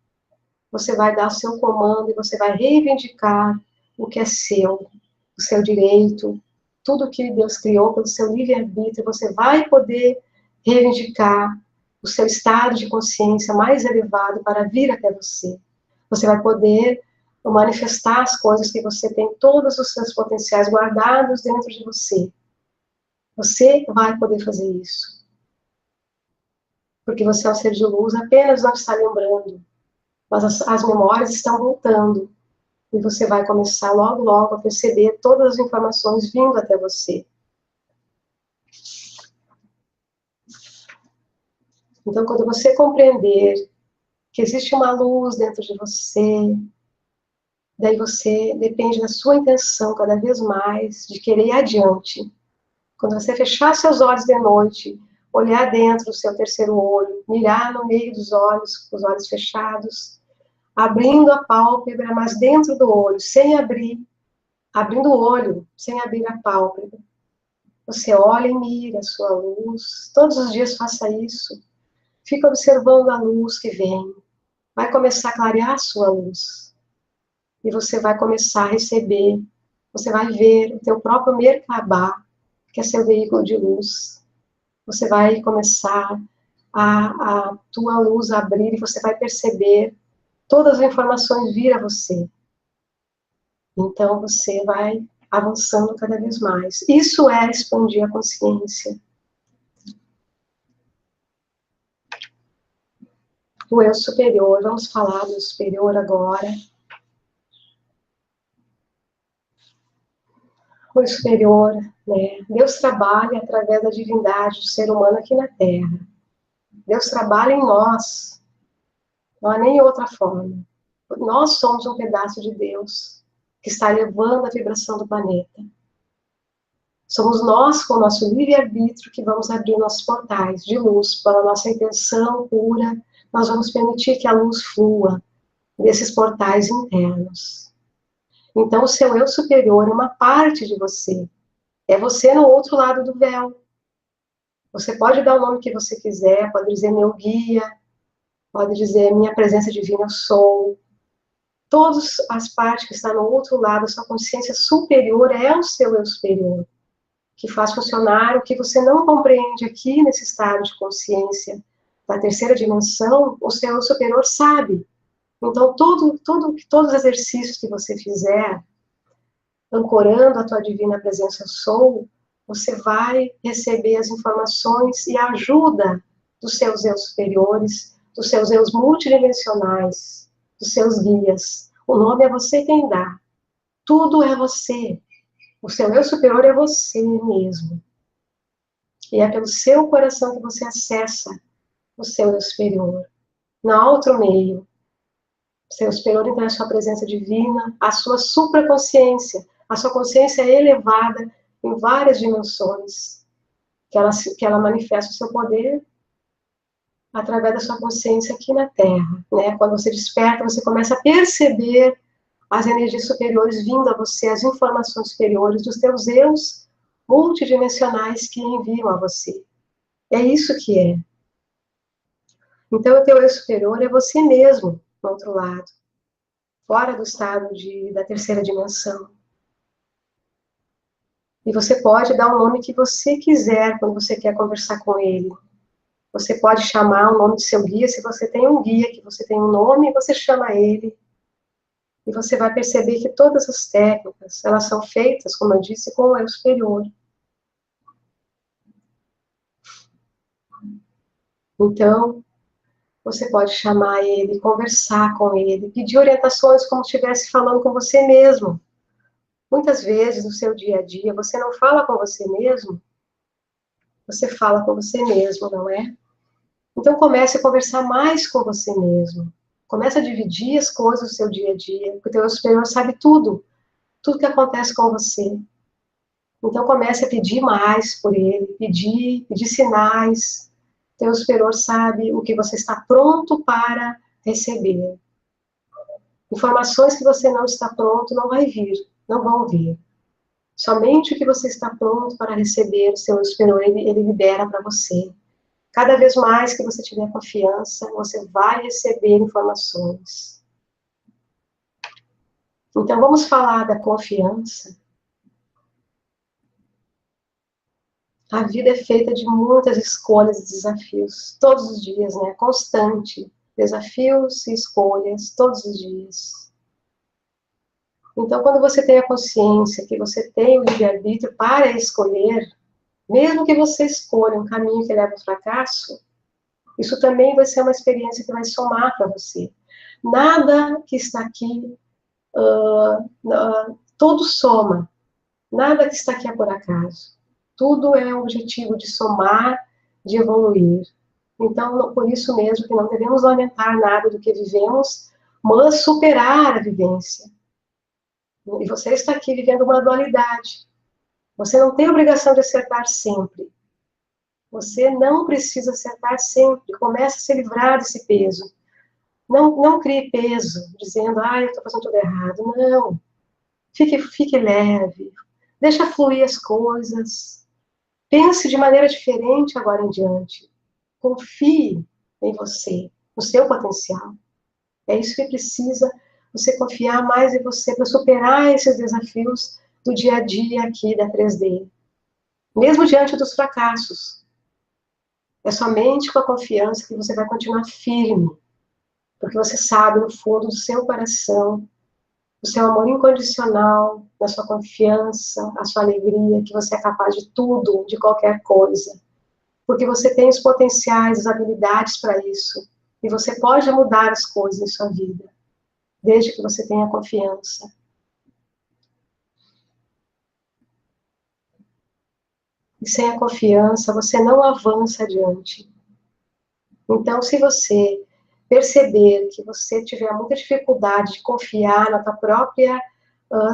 você vai dar o seu comando e você vai reivindicar o que é seu, o seu direito, tudo que Deus criou pelo seu livre-arbítrio, você vai poder reivindicar o seu estado de consciência mais elevado para vir até você. Você vai poder manifestar as coisas que você tem, todos os seus potenciais guardados dentro de você. Você vai poder fazer isso. Porque você é um ser de luz, apenas não está lembrando. Mas as memórias estão voltando. E você vai começar logo, logo a perceber todas as informações vindo até você. Então, quando você compreender que existe uma luz dentro de você, daí você depende da sua intenção cada vez mais de querer ir adiante. Quando você fechar seus olhos de noite, olhar dentro do seu terceiro olho, mirar no meio dos olhos, com os olhos fechados, abrindo a pálpebra, mas dentro do olho, sem abrir, abrindo o olho, sem abrir a pálpebra. Você olha e mira a sua luz. Todos os dias faça isso. Fica observando a luz que vem. Vai começar a clarear a sua luz. E você vai começar a receber. Você vai ver o teu próprio Merkabah, que é seu veículo de luz. Você vai começar a tua luz abrir e você vai perceber todas as informações vir a você. Então você vai avançando cada vez mais. Isso é expandir a consciência. O eu superior, vamos falar do superior agora. O superior, né? Deus trabalha através da divindade do ser humano aqui na Terra. Deus trabalha em nós. Não há nem outra forma. Nós somos um pedaço de Deus que está elevando a vibração do planeta. Somos nós, com o nosso livre-arbítrio, que vamos abrir nossos portais de luz para a nossa intenção pura. Nós vamos permitir que a luz flua desses portais internos. Então, o seu eu superior é uma parte de você. É você no outro lado do véu. Você pode dar o nome que você quiser, pode dizer meu guia, pode dizer minha presença divina eu sou. Todas as partes que estão no outro lado, a sua consciência superior é o seu eu superior, que faz funcionar o que você não compreende aqui nesse estado de consciência da terceira dimensão, o seu eu superior sabe. Então, todos os exercícios que você fizer, ancorando a tua divina presença sou, você vai receber as informações e a ajuda dos seus eus superiores, dos seus eus multidimensionais, dos seus guias. O nome é você quem dá. Tudo é você. O seu eu superior é você mesmo. E é pelo seu coração que você acessa o seu eu superior. Não há outro meio. O seu superior, então, é a sua presença divina, a sua supraconsciência. A sua consciência é elevada em várias dimensões, que ela manifesta o seu poder através da sua consciência aqui na Terra, né? Quando você desperta, você começa a perceber as energias superiores vindo a você, as informações superiores dos teus eus multidimensionais que enviam a você. É isso que é. Então, o teu eu superior é você mesmo, do outro lado, fora do estado da terceira dimensão. E você pode dar o nome que você quiser quando você quer conversar com ele. Você pode chamar o nome do seu guia, se você tem um guia, que você tem um nome, você chama ele. E você vai perceber que todas as técnicas, elas são feitas, como eu disse, com o eu superior. Então, você pode chamar ele, conversar com ele, pedir orientações como se estivesse falando com você mesmo. Muitas vezes, no seu dia a dia, você não fala com você mesmo, você fala com você mesmo, não é? Então, comece a conversar mais com você mesmo. Comece a dividir as coisas do seu dia a dia, porque o teu superior sabe tudo, tudo que acontece com você. Então, comece a pedir mais por ele, pedir sinais. O teu superior sabe o que você está pronto para receber. Informações que você não está pronto não vai vir, não vão vir. Somente o que você está pronto para receber, o seu superior, ele libera para você. Cada vez mais que você tiver confiança, você vai receber informações. Então, vamos falar da confiança. A vida é feita de muitas escolhas e desafios, todos os dias, né? Constante. Desafios e escolhas, todos os dias. Então, quando você tem a consciência que você tem o livre-arbítrio para escolher, mesmo que você escolha um caminho que leva ao fracasso, isso também vai ser uma experiência que vai somar para você. Nada que está aqui, tudo soma. Nada que está aqui é por acaso. Tudo é o objetivo de somar, de evoluir. Então, por isso mesmo que não devemos lamentar nada do que vivemos, mas superar a vivência. E você está aqui vivendo uma dualidade. Você não tem obrigação de acertar sempre. Você não precisa acertar sempre. Comece a se livrar desse peso. Não crie peso, dizendo, eu estou fazendo tudo errado. Não. Fique leve. Deixa fluir as coisas. Pense de maneira diferente agora em diante. Confie em você, no seu potencial. É isso que precisa, você confiar mais em você para superar esses desafios do dia a dia aqui da 3D. Mesmo diante dos fracassos. É somente com a confiança que você vai continuar firme. Porque você sabe, no fundo do seu coração, o seu amor incondicional, a sua confiança, a sua alegria, que você é capaz de tudo, de qualquer coisa. Porque você tem os potenciais, as habilidades para isso. E você pode mudar as coisas em sua vida, desde que você tenha confiança. E sem a confiança, você não avança adiante. Então, se você perceber que você tiver muita dificuldade de confiar na tua própria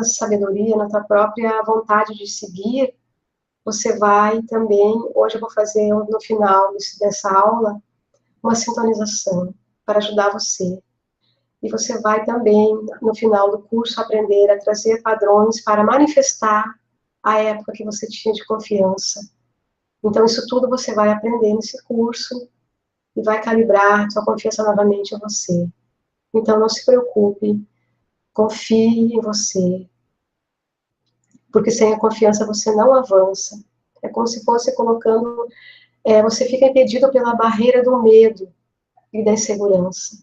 sabedoria, na tua própria vontade de seguir, você vai também, hoje eu vou fazer no final dessa aula, uma sintonização para ajudar você. E você vai também, no final do curso, aprender a trazer padrões para manifestar a época que você tinha de confiança. Então, isso tudo você vai aprender nesse curso e vai calibrar sua confiança novamente em você. Então, não se preocupe, confie em você, porque sem a confiança você não avança. É como se fosse colocando, você fica impedido pela barreira do medo e da insegurança.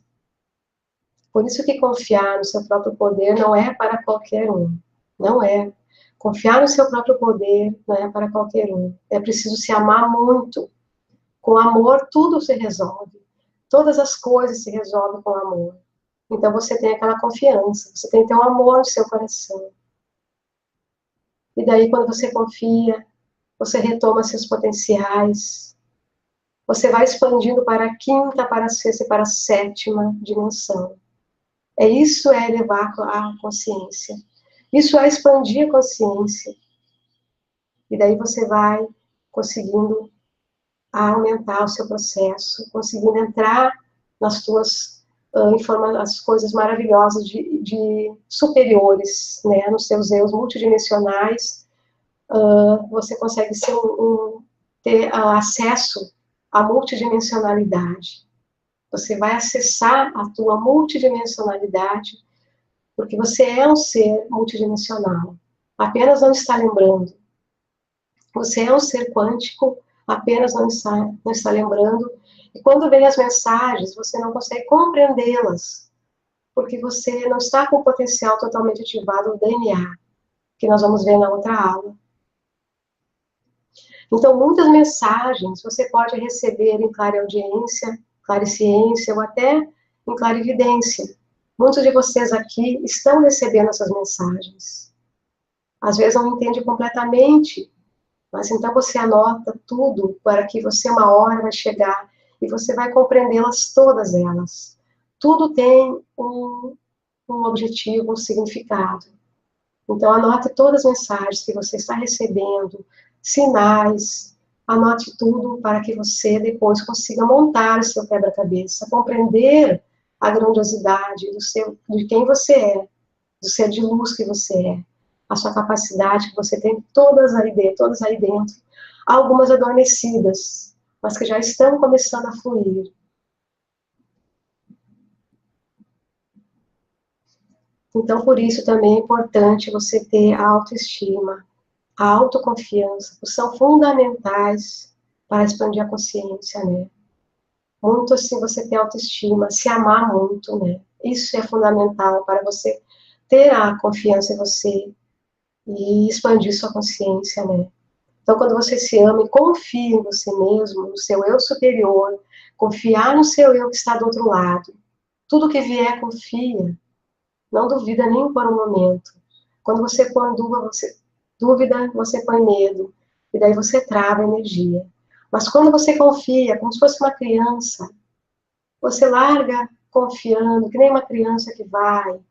Por isso que confiar no seu próprio poder não é para qualquer um. Não é. Confiar no seu próprio poder não é para qualquer um. É preciso se amar muito. Com amor, tudo se resolve. Todas as coisas se resolvem com amor. Então, você tem aquela confiança. Você tem que ter um amor no seu coração. E daí, quando você confia, você retoma seus potenciais. Você vai expandindo para a quinta, para a sexta e para a sétima dimensão. Isso é elevar a consciência. Isso é expandir a consciência. E daí você vai conseguindo aumentar o seu processo, conseguindo entrar nas tuas as coisas maravilhosas de superiores, né, nos seus eus multidimensionais. Você consegue ter acesso à multidimensionalidade. Você vai acessar a tua multidimensionalidade, porque você é um ser multidimensional. Apenas não está lembrando. Você é um ser quântico, apenas não está lembrando. E quando vem as mensagens, você não consegue compreendê-las, porque você não está com o potencial totalmente ativado no DNA, que nós vamos ver na outra aula. Então, muitas mensagens você pode receber em clareaudiência, clarisciência ou até em clarividência. Muitos de vocês aqui estão recebendo essas mensagens. Às vezes não entende completamente, mas então você anota tudo para que você uma hora vai chegar e você vai compreendê-las todas elas. Tudo tem um objetivo, um significado. Então anote todas as mensagens que você está recebendo, sinais, anote tudo para que você depois consiga montar o seu quebra-cabeça, compreender a grandiosidade de quem você é, do ser de luz que você é, a sua capacidade que você tem, todas aí dentro, algumas adormecidas, mas que já estão começando a fluir. Então, por isso também é importante você ter a autoestima, a autoconfiança, são fundamentais para expandir a consciência, né? Muito assim, você ter autoestima, se amar muito, né? Isso é fundamental para você ter a confiança em você e expandir sua consciência, né? Então, quando você se ama e confia em você mesmo, no seu eu superior, confiar no seu eu que está do outro lado, tudo que vier, confia, não duvida nem por um momento. Quando você põe dúvida, você põe medo, e daí você trava a energia. Mas quando você confia, como se fosse uma criança, você larga confiando, que nem uma criança que vai.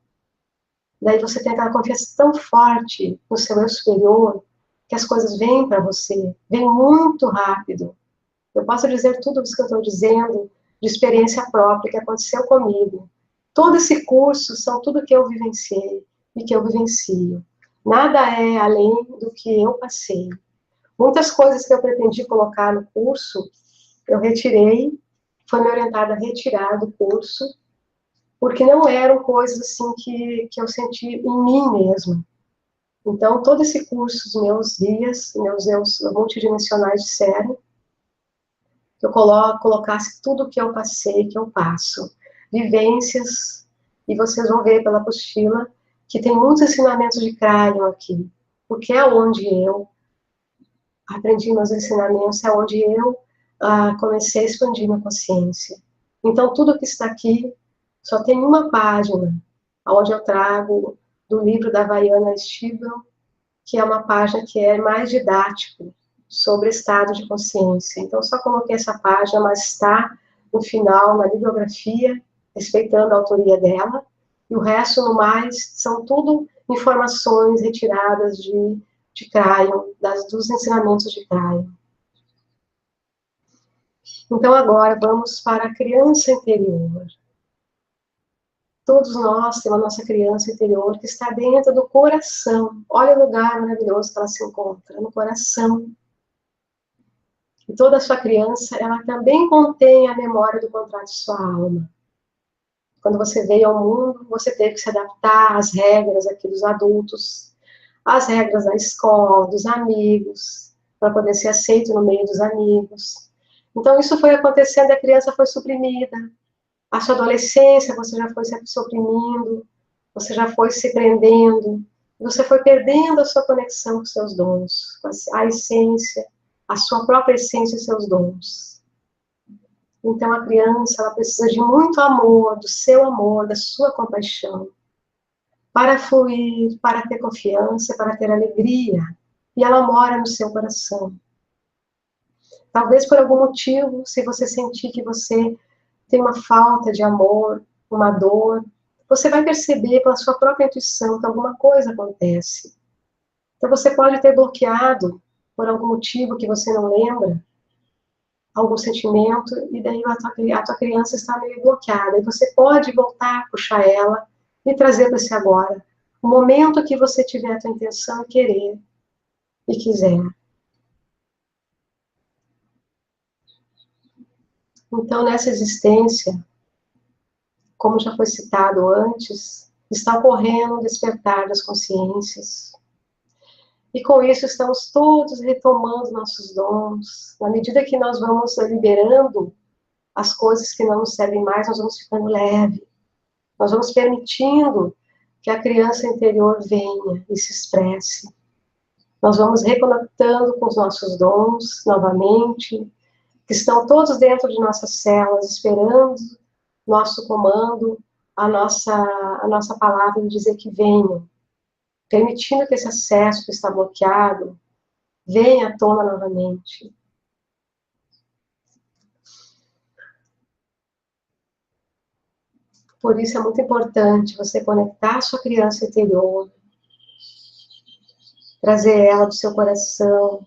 Daí você tem aquela confiança tão forte no seu eu superior, que as coisas vêm para você, vêm muito rápido. Eu posso dizer tudo isso que eu estou dizendo de experiência própria que aconteceu comigo. Todo esse curso são tudo que eu vivenciei e que eu vivencio. Nada é além do que eu passei. Muitas coisas que eu pretendi colocar no curso, eu retirei, foi me orientada a retirar do curso, porque não eram coisas assim que eu senti em mim mesma. Então, todo esse curso, os meus guias, meus eus multidimensionais disseram que eu colocasse tudo que eu passei, que eu passo, vivências, e vocês vão ver pela apostila que tem muitos ensinamentos de Kryon aqui, porque é onde eu aprendi meus ensinamentos, é onde eu comecei a expandir minha consciência. Então, tudo que está aqui só tem uma página, onde eu trago do livro da Vaiana Stibel, que é uma página que é mais didático, sobre estado de consciência. Então, só coloquei essa página, mas está no final, na bibliografia, respeitando a autoria dela, e o resto, no mais, são tudo informações retiradas de Kryon, dos ensinamentos de Kryon. Então, agora, vamos para a criança interior. Todos nós temos a nossa criança interior que está dentro do coração. Olha o lugar maravilhoso que ela se encontra, no coração. E toda a sua criança, ela também contém a memória do contrato de sua alma. Quando você veio ao mundo, você teve que se adaptar às regras aqui dos adultos, às regras da escola, dos amigos, para poder ser aceito no meio dos amigos. Então, isso foi acontecendo e a criança foi suprimida. A sua adolescência, você já foi se suprimindo, você já foi se prendendo, você foi perdendo a sua conexão com seus dons, com a essência, a sua própria essência e seus dons. Então, a criança, ela precisa de muito amor, do seu amor, da sua compaixão, para fluir, para ter confiança, para ter alegria. E ela mora no seu coração. Talvez por algum motivo, se você sentir que você tem uma falta de amor, uma dor, você vai perceber pela sua própria intuição que alguma coisa acontece. Então, você pode ter bloqueado, por algum motivo que você não lembra, algum sentimento, e daí a tua criança está meio bloqueada. E você pode voltar, puxar ela e trazer para esse agora. O momento que você tiver a tua intenção e querer e quiser. Então, nessa existência, como já foi citado antes, está ocorrendo o despertar das consciências. E com isso estamos todos retomando nossos dons. Na medida que nós vamos liberando as coisas que não nos servem mais, nós vamos ficando leve. Nós vamos permitindo que a criança interior venha e se expresse. Nós vamos reconectando com os nossos dons novamente, que estão todos dentro de nossas células, esperando nosso comando, a nossa palavra de dizer que venham, permitindo que esse acesso que está bloqueado venha à tona novamente. Por isso é muito importante você conectar a sua criança interior, trazer ela do seu coração,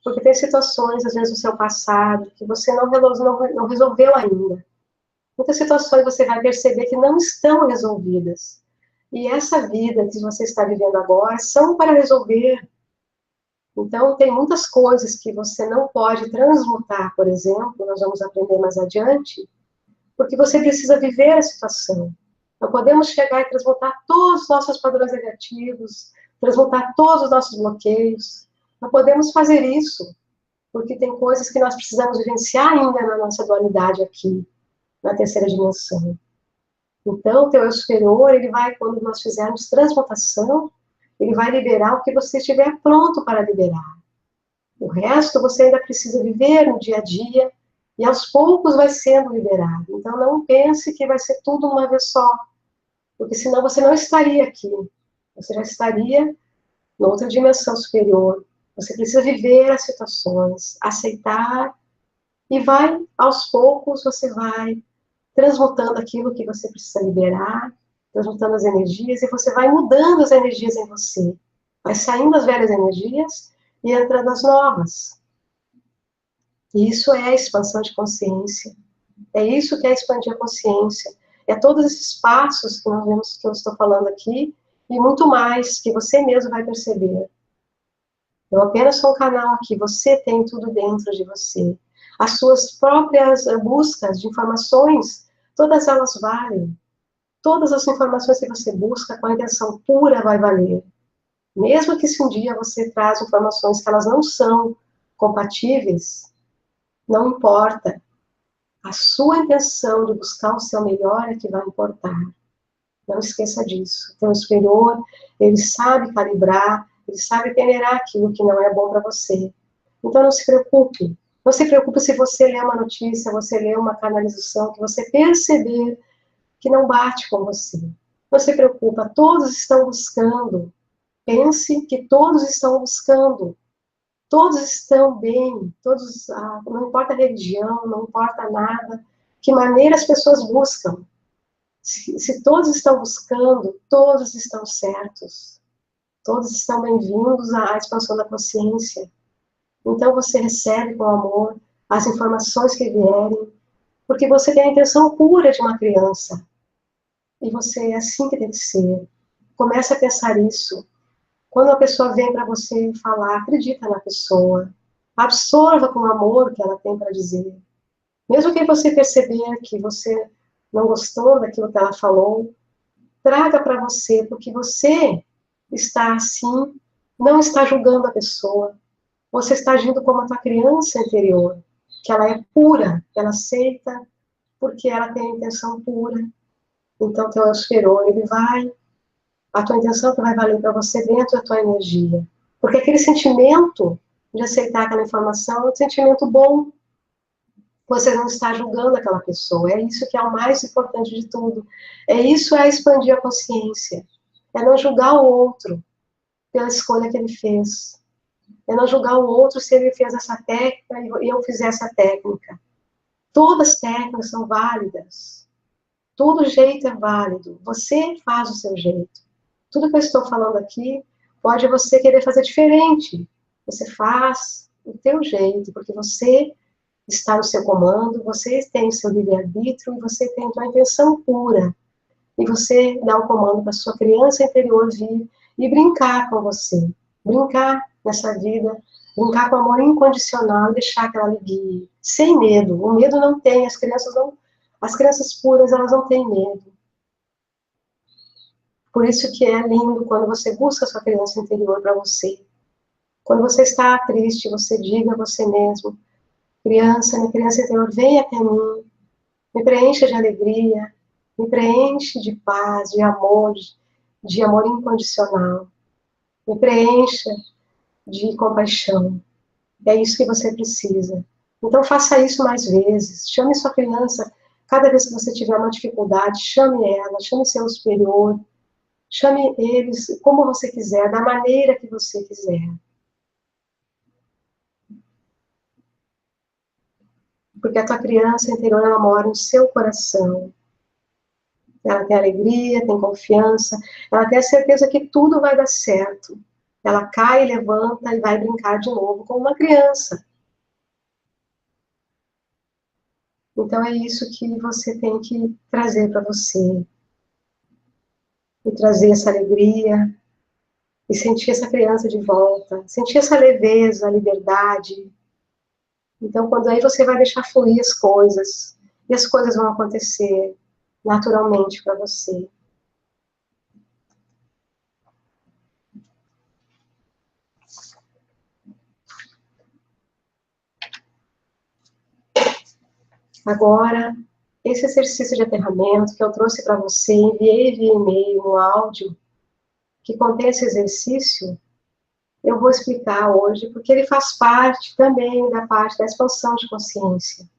porque tem situações, às vezes, no seu passado, que você não resolveu ainda. Muitas situações você vai perceber que não estão resolvidas. E essa vida que você está vivendo agora são para resolver. Então, tem muitas coisas que você não pode transmutar, por exemplo, nós vamos aprender mais adiante, porque você precisa viver a situação. Não podemos chegar e transmutar todos os nossos padrões negativos, transmutar todos os nossos bloqueios. Não podemos fazer isso, porque tem coisas que nós precisamos vivenciar ainda na nossa dualidade aqui, na terceira dimensão. Então, o teu eu superior, ele vai, quando nós fizermos transmutação, ele vai liberar o que você estiver pronto para liberar. O resto você ainda precisa viver no dia a dia, e aos poucos vai sendo liberado. Então, não pense que vai ser tudo uma vez só, porque senão você não estaria aqui. Você já estaria em outra dimensão superior. Você precisa viver as situações, aceitar, e vai, aos poucos, você vai transmutando aquilo que você precisa liberar, transmutando as energias, e você vai mudando as energias em você. Vai saindo as velhas energias e entrando as novas. E isso é a expansão de consciência. É isso que é expandir a consciência. É todos esses passos que nós vemos, que eu estou falando aqui, e muito mais, que você mesmo vai perceber. Eu apenas sou um canal aqui, você tem tudo dentro de você. As suas próprias buscas de informações, todas elas valem. Todas as informações que você busca com a intenção pura vai valer. Mesmo que se um dia você traz informações que elas não são compatíveis, não importa. A sua intenção de buscar o seu melhor é que vai importar. Não esqueça disso. O teu superior, ele sabe calibrar, ele sabe peneirar aquilo que não é bom para você. Então não se preocupe. Não se preocupe se você lê uma notícia, você lê uma canalização, que você perceber que não bate com você. Não se preocupa, todos estão buscando. Pense que todos estão buscando. Todos estão bem, todos, não importa a religião, não importa nada, que maneira as pessoas buscam. Se todos estão buscando, todos estão certos. Todos estão bem-vindos à expansão da consciência. Então você recebe com amor as informações que vierem, porque você tem a intenção pura de uma criança. E você é assim que tem que ser. Comece a pensar isso. Quando a pessoa vem para você falar, acredita na pessoa. Absorva com amor o que ela tem para dizer. Mesmo que você perceber que você não gostou daquilo que ela falou, traga para você, porque você está assim, não está julgando a pessoa. Você está agindo como a tua criança interior, que ela é pura, ela aceita, porque ela tem a intenção pura. Então, teu eu superior, ele vai, a tua intenção que vai valer para você dentro da tua energia. Porque aquele sentimento de aceitar aquela informação é um sentimento bom. Você não está julgando aquela pessoa. É isso que é o mais importante de tudo. Isso é expandir a consciência. É não julgar o outro pela escolha que ele fez. É não julgar o outro se ele fez essa técnica e eu fizer essa técnica. Todas as técnicas são válidas. Todo jeito é válido. Você faz o seu jeito. Tudo que eu estou falando aqui, pode você querer fazer diferente. Você faz o teu jeito, porque você está no seu comando, você tem o seu livre-arbítrio e você tem a sua intenção pura. E você dá o comando para a sua criança interior vir e brincar com você. Brincar nessa vida, brincar com amor incondicional e deixar que ela lhe guie. Sem medo. O medo não tem, as crianças puras, elas não têm medo. Por isso que é lindo quando você busca a sua criança interior para você. Quando você está triste, você diga a você mesmo, criança, minha criança interior, vem até mim, me preencha de alegria, me preenche de paz, de amor incondicional, me preencha de compaixão. É isso que você precisa. Então faça isso mais vezes, chame sua criança, cada vez que você tiver uma dificuldade, chame ela, chame seu superior, chame eles como você quiser, da maneira que você quiser. Porque a tua criança interior, ela mora no seu coração. Ela tem alegria, tem confiança, ela tem a certeza que tudo vai dar certo. Ela cai, levanta e vai brincar de novo como uma criança. Então é isso que você tem que trazer para você. E trazer essa alegria, e sentir essa criança de volta, sentir essa leveza, a liberdade. Então, quando aí você vai deixar fluir as coisas, e as coisas vão acontecer naturalmente para você. Agora, esse exercício de aterramento que eu trouxe para você, enviei via e-mail, no áudio, que contém esse exercício, eu vou explicar hoje, porque ele faz parte também da parte da expansão de consciência,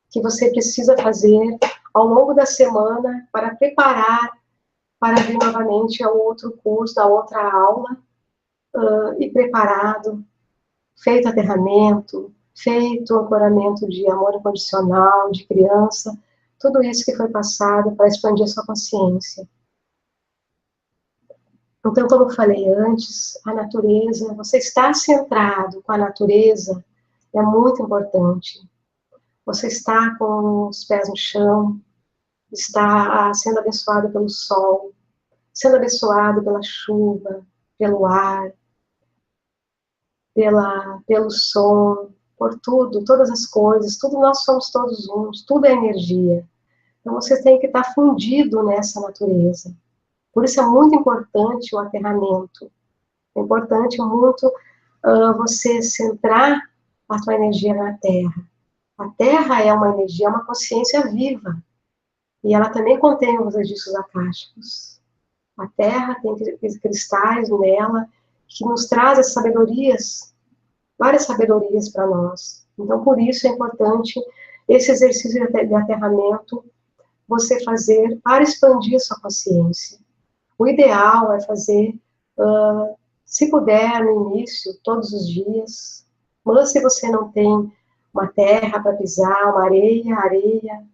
que você precisa fazer ao longo da semana para preparar para vir novamente ao outro curso, a outra aula, e preparado, feito aterramento, feito ancoramento de amor incondicional, de criança, tudo isso que foi passado para expandir a sua consciência. Então, como eu falei antes, a natureza, você estar centrado com a natureza é muito importante. Você está com os pés no chão, está sendo abençoado pelo sol, sendo abençoado pela chuva, pelo ar, pelo som, por tudo, todas as coisas, tudo nós somos todos uns, tudo é energia. Então você tem que estar fundido nessa natureza. Por isso é muito importante o aterramento. É importante muito você centrar a sua energia na Terra. A Terra é uma energia, é uma consciência viva. E ela também contém os registros akáshicos. A Terra tem cristais nela que nos traz as sabedorias, várias sabedorias para nós. Então, por isso é importante esse exercício de aterramento você fazer para expandir a sua consciência. O ideal é fazer, se puder, no início, todos os dias. Mas se você não tem uma terra para pisar, uma areia,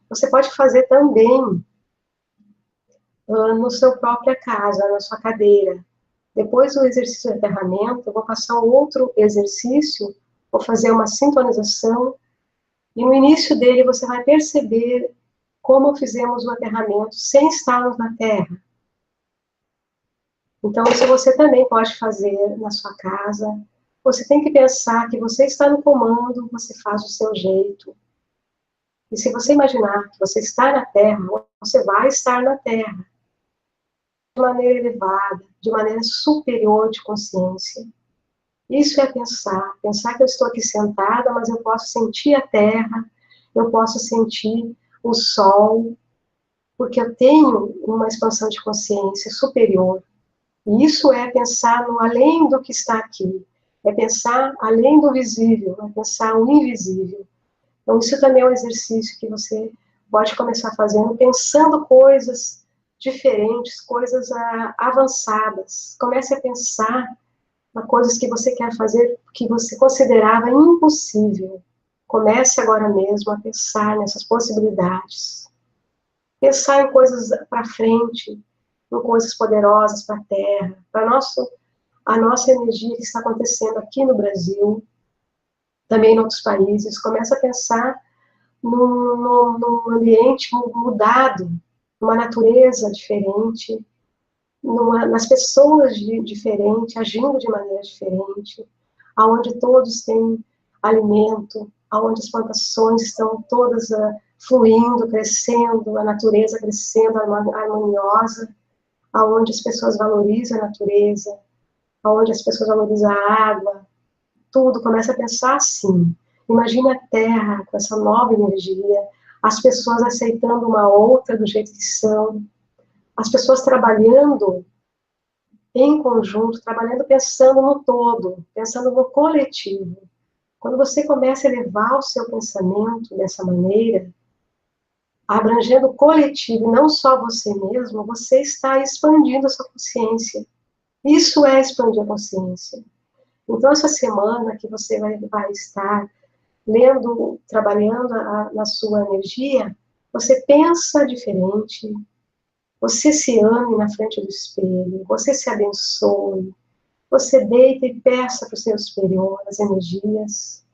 você pode fazer também no seu própria casa, na sua cadeira. Depois do exercício de aterramento, eu vou passar um outro exercício, vou fazer uma sintonização, e no início dele você vai perceber como fizemos o aterramento sem estarmos na Terra. Então, isso você também pode fazer na sua casa. Você tem que pensar que você está no comando, você faz do seu jeito. E se você imaginar que você está na Terra, você vai estar na Terra. De maneira elevada, de maneira superior de consciência. Isso é pensar que eu estou aqui sentada, mas eu posso sentir a terra, eu posso sentir o sol, porque eu tenho uma expansão de consciência superior. E isso é pensar no além do que está aqui, é pensar além do visível, é pensar o invisível. Então isso também é um exercício que você pode começar fazendo, pensando coisas diferentes, coisas avançadas. Comece a pensar em coisas que você quer fazer, que você considerava impossível. Comece agora mesmo a pensar nessas possibilidades. Pensar em coisas para frente, em coisas poderosas para a Terra, para a nossa energia que está acontecendo aqui no Brasil, também em outros países. Comece a pensar num ambiente mudado, numa natureza diferente, nas pessoas diferentes, agindo de maneira diferente, aonde todos têm alimento, aonde as plantações estão todas fluindo, crescendo, a natureza crescendo, harmoniosa, aonde as pessoas valorizam a natureza, aonde as pessoas valorizam a água, tudo. Começa a pensar assim. Imagine a Terra com essa nova energia, as pessoas aceitando uma outra do jeito que são, as pessoas trabalhando em conjunto, trabalhando pensando no todo, pensando no coletivo. Quando você começa a elevar o seu pensamento dessa maneira, abrangendo o coletivo, não só você mesmo, você está expandindo a sua consciência. Isso é expandir a consciência. Então, essa semana que você vai estar lendo, trabalhando na sua energia, você pensa diferente, você se ame na frente do espelho, você se abençoe, você deita e peça para o seu superior as energias,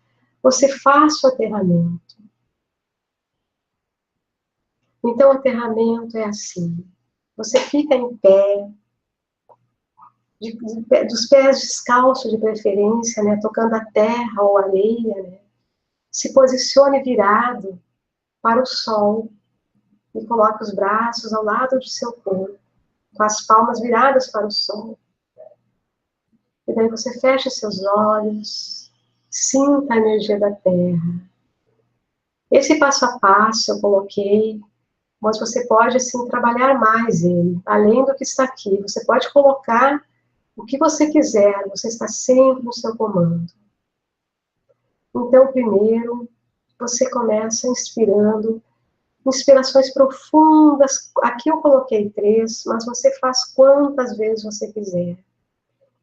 você faça o aterramento. Então, o aterramento é assim, você fica em pé, dos pés descalços de preferência, né, tocando a terra ou areia, né, se posicione virado para o sol e coloque os braços ao lado do seu corpo, com as palmas viradas para o sol. E daí você fecha seus olhos, sinta a energia da terra. Esse passo a passo eu coloquei, mas você pode, assim, trabalhar mais ele, além do que está aqui. Você pode colocar o que você quiser, você está sempre no seu comando. Então, primeiro, você começa inspirando, inspirações profundas. Aqui eu coloquei 3, mas você faz quantas vezes você quiser.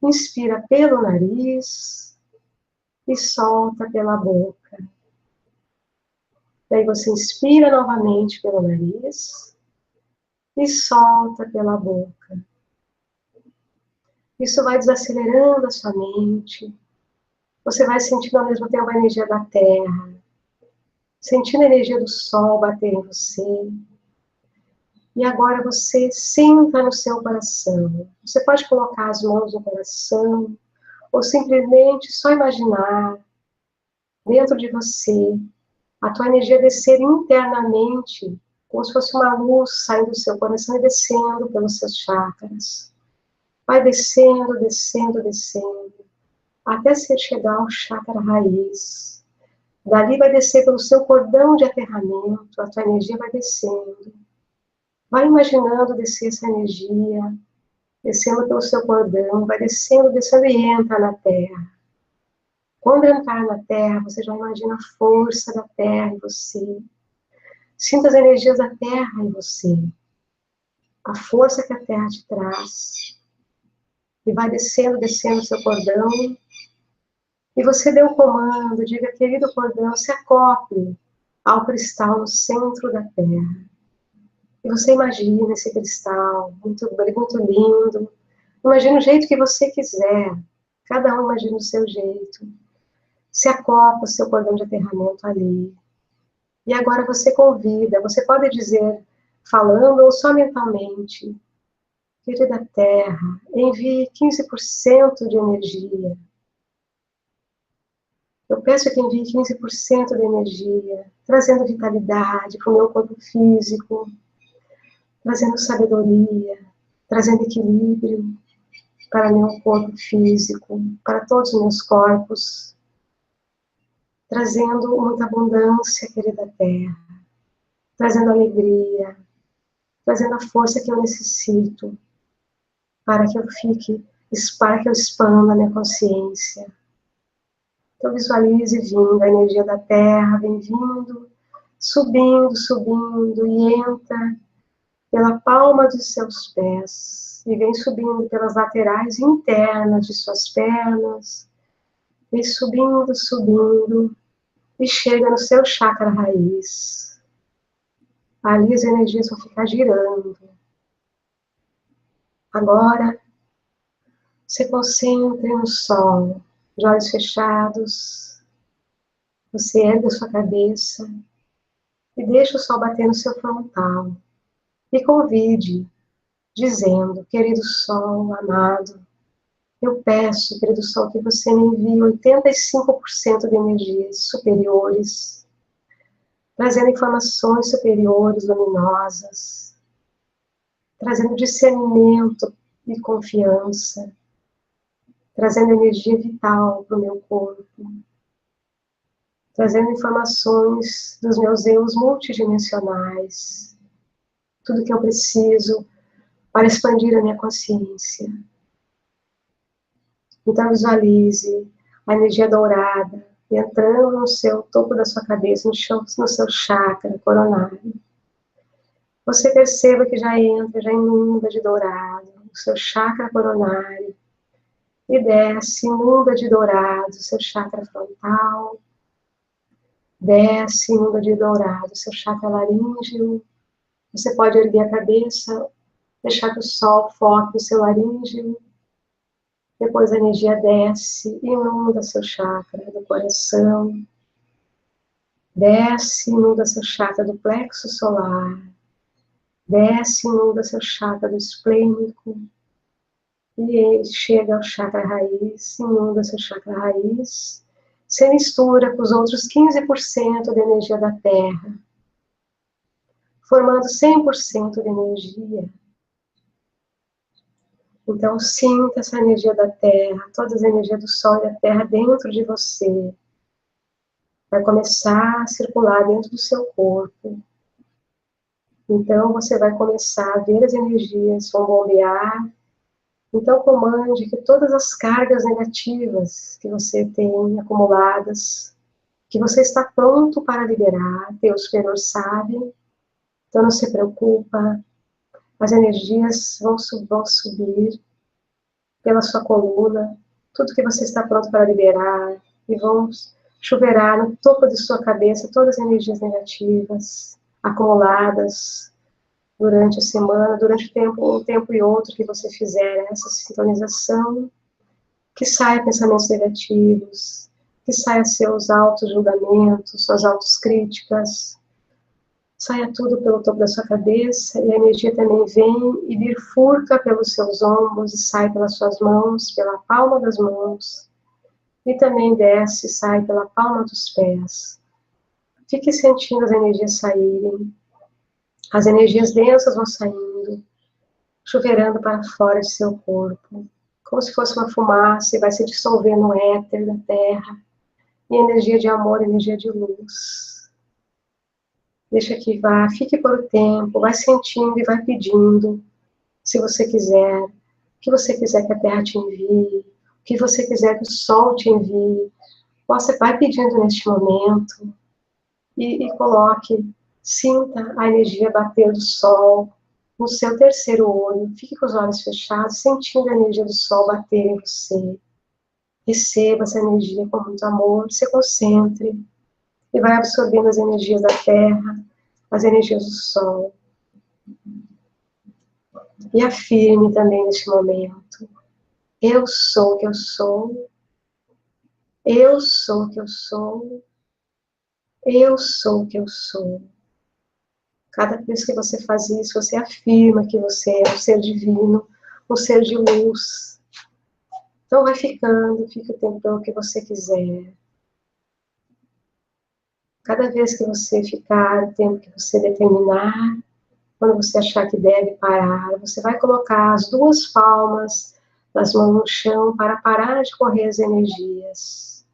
Inspira pelo nariz e solta pela boca. Daí você inspira novamente pelo nariz e solta pela boca. Isso vai desacelerando a sua mente. Você vai sentindo ao mesmo tempo a energia da terra, sentindo a energia do sol bater em você. E agora você senta no seu coração. Você pode colocar as mãos no coração, ou simplesmente só imaginar dentro de você a tua energia descer internamente, como se fosse uma luz saindo do seu coração e descendo pelos seus chakras. Vai descendo, descendo, descendo, até você chegar ao chakra raiz. Dali vai descer pelo seu cordão de aterramento, a tua energia vai descendo. Vai imaginando descer essa energia, descendo pelo seu cordão, vai descendo, descendo e entra na terra. Quando entrar na terra, você já imagina a força da terra em você. Sinta as energias da terra em você. A força que a terra te traz. E vai descendo, descendo o seu cordão. E você dê um comando, diga, querido cordão, se acople ao cristal no centro da terra. E você imagina esse cristal, muito, muito lindo. Imagina o jeito que você quiser. Cada um imagina o seu jeito. Se acopla o seu cordão de aterramento ali. E agora você convida, você pode dizer, falando ou só mentalmente, querida Terra, envie 15% de energia. Eu peço que envie 15% de energia, trazendo vitalidade para o meu corpo físico, trazendo sabedoria, trazendo equilíbrio para o meu corpo físico, para todos os meus corpos, trazendo muita abundância, querida Terra, trazendo alegria, trazendo a força que eu necessito para que eu fique, para que eu expanda a minha consciência. Então visualize vindo a energia da Terra, vem vindo, subindo, subindo, e entra pela palma dos seus pés, e vem subindo pelas laterais internas de suas pernas, vem subindo, subindo, e chega no seu chakra raiz. Ali as energias vão ficar girando. Agora, se concentre no sol, de olhos fechados, você ergue a sua cabeça e deixa o sol bater no seu frontal. E convide, dizendo, querido sol amado, eu peço, querido sol, que você me envie 85% de energias superiores, trazendo informações superiores, luminosas, trazendo discernimento e confiança, trazendo energia vital para o meu corpo, trazendo informações dos meus eus multidimensionais, tudo que eu preciso para expandir a minha consciência. Então visualize a energia dourada entrando no seu topo da sua cabeça, no seu chakra coronário. Você perceba que já entra, já inunda de dourado o seu chakra coronário e desce, inunda de dourado o seu chakra frontal, desce, inunda de dourado o seu chakra laríngeo. Você pode erguer a cabeça, deixar que o sol foque no seu laríngeo. Depois a energia desce, inunda seu chakra do coração, desce, inunda seu chakra do plexo solar, desce, inunda seu chakra do esplênico, e chega ao chakra raiz, inunda seu chakra raiz, se mistura com os outros 15% da energia da Terra, formando 100% de energia. Então, sinta essa energia da Terra, todas as energias do Sol e da Terra dentro de você. vai começar a circular dentro do seu corpo. Então, você vai começar a ver as energias vão bombear. Então, comande que todas as cargas negativas que você tem acumuladas, que você está pronto para liberar, Deus superior sabe, então não se preocupa, as energias vão subir pela sua coluna, tudo que você está pronto para liberar, e vão chuveirar no topo de sua cabeça todas as energias negativas acumuladas durante a semana, durante um tempo e outro que você fizer essa sintonização, que saia pensamentos negativos, que saia seus auto-julgamentos, suas autocríticas, saia tudo pelo topo da sua cabeça, e a energia também vem e bifurca pelos seus ombros, e sai pelas suas mãos, pela palma das mãos, e também desce e sai pela palma dos pés. Fique sentindo as energias saírem, as energias densas vão saindo, chuveirando para fora de seu corpo, como se fosse uma fumaça, e vai se dissolver no éter da terra, e energia de amor, energia de luz. Deixa que vá, fique por um tempo, vai sentindo e vai pedindo, se você quiser, o que você quiser que a terra te envie, o que você quiser que o sol te envie, você vai pedindo neste momento, e coloque, sinta a energia bater do sol no seu terceiro olho, fique com os olhos fechados, sentindo a energia do sol bater em você. Receba essa energia com muito amor, se concentre e vai absorvendo as energias da terra, as energias do sol. E afirme também neste momento: eu sou o que eu sou, eu sou o que eu sou, eu sou o que eu sou. Cada vez que você faz isso, você afirma que você é um ser divino, um ser de luz. Então vai ficando, fica o tempo que você quiser. Cada vez que você ficar, o tempo que você determinar, quando você achar que deve parar, você vai colocar as duas palmas das mãos no chão para parar de correr as energias.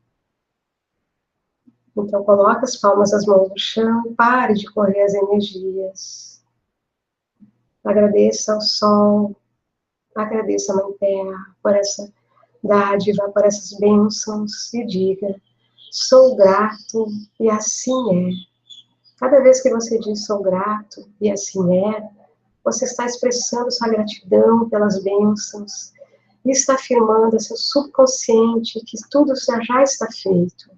Então coloque as palmas das mãos no chão e pare de correr as energias. Agradeça ao sol, agradeça a Mãe Terra por essa dádiva, por essas bênçãos e diga: sou grato e assim é. Cada vez que você diz sou grato e assim é, você está expressando sua gratidão pelas bênçãos e está afirmando a seu subconsciente que tudo já está feito.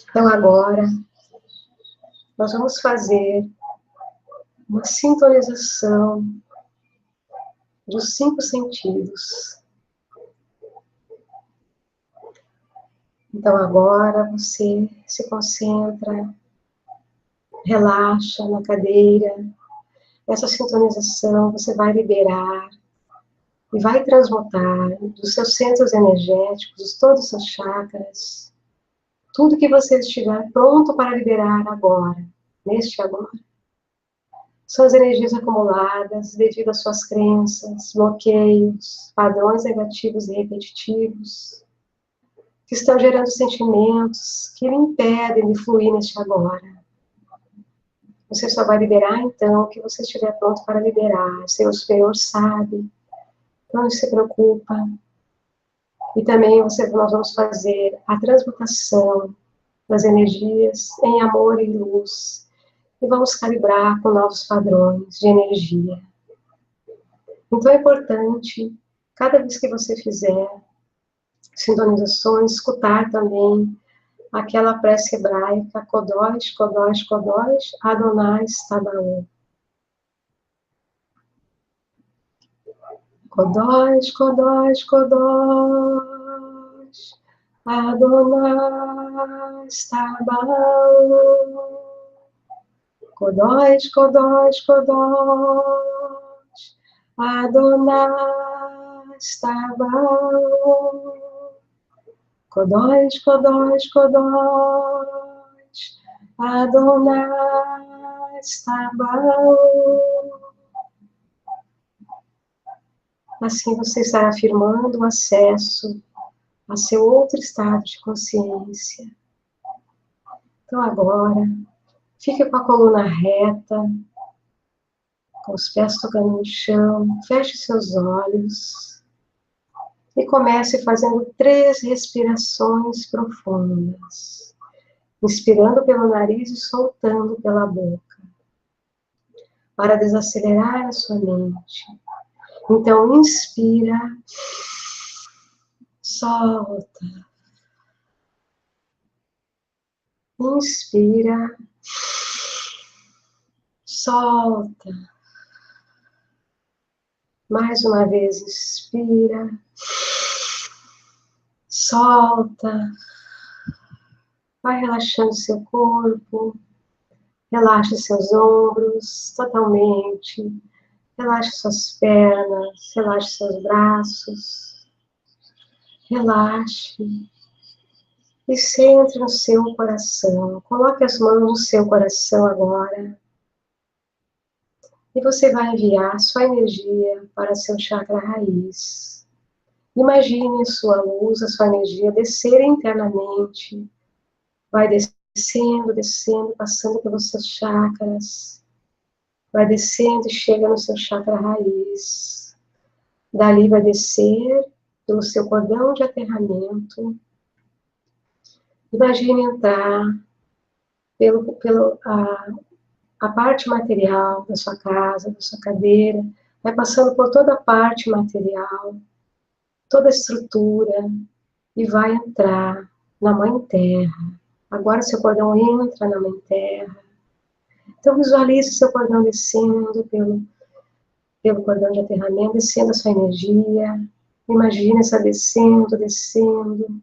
Então agora, nós vamos fazer uma sintonização dos 5 sentidos. Então agora você se concentra, relaxa na cadeira. Essa sintonização você vai liberar e vai transmutar dos seus centros energéticos, de todos os seus chakras, tudo que você estiver pronto para liberar agora, neste agora. São as energias acumuladas devido às suas crenças, bloqueios, padrões negativos e repetitivos, que estão gerando sentimentos que lhe impedem de fluir neste agora. Você só vai liberar, então, o que você estiver pronto para liberar. Seu superior sabe, não se preocupa. E também nós vamos fazer a transmutação das energias em amor e luz. E vamos calibrar com novos padrões de energia. Então é importante, cada vez que você fizer sintonizações, escutar também aquela prece hebraica, Kodosh, Kodosh, Kodosh, Adonai Sabaoth. Kodosh, Kodosh, Kodosh, Adonai Sabaoth. Kodosh, Kodosh, Kodosh, Adonai Sabaoth. Kodosh, Kodosh, Kodosh, Adonai Sabaoth. Assim você estará afirmando o acesso a seu outro estado de consciência. Então agora, fique com a coluna reta, com os pés tocando no chão, feche seus olhos e comece fazendo 3 respirações profundas. Inspirando pelo nariz e soltando pela boca, para desacelerar a sua mente. Então, inspira, solta. Inspira, solta. Mais uma vez, inspira, solta. Vai relaxando seu corpo. Relaxe seus ombros totalmente. Relaxe suas pernas, relaxe seus braços. Relaxe. E centre no seu coração. Coloque as mãos no seu coração agora. E você vai enviar sua energia para seu chakra raiz. Imagine a sua luz, a sua energia descer internamente. Vai descendo, descendo, passando pelos seus chakras. Vai descendo e chega no seu chakra raiz. Dali vai descer pelo seu cordão de aterramento. Imagine entrar a parte material da sua casa, da sua cadeira, vai passando por toda a parte material, toda a estrutura, e vai entrar na Mãe Terra. Agora seu cordão entra na Mãe Terra. Então visualize seu cordão descendo pelo cordão de aterramento, descendo a sua energia. Imagine essa descendo, descendo.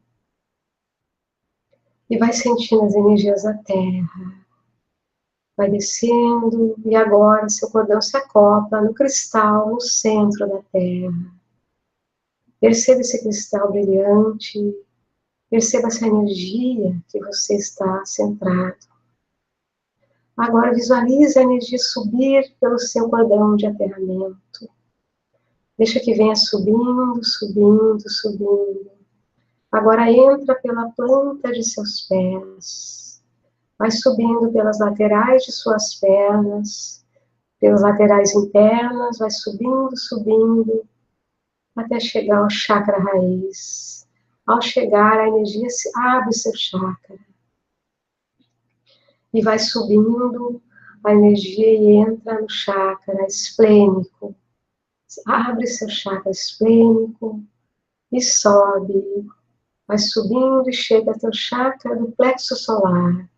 E vai sentindo as energias da Terra. Vai descendo e agora seu cordão se acopla no cristal no centro da Terra. Perceba esse cristal brilhante. Perceba essa energia que você está centrado. Agora visualize a energia subir pelo seu cordão de aterramento. Deixa que venha subindo, subindo, subindo. Agora entra pela planta de seus pés. Vai subindo pelas laterais de suas pernas, pelas laterais internas, vai subindo, subindo, até chegar ao chakra raiz. Ao chegar, a energia abre seu chakra. E vai subindo a energia e entra no chakra esplênico. Abre seu chakra esplênico e sobe. Vai subindo e chega até o chakra do plexo solar.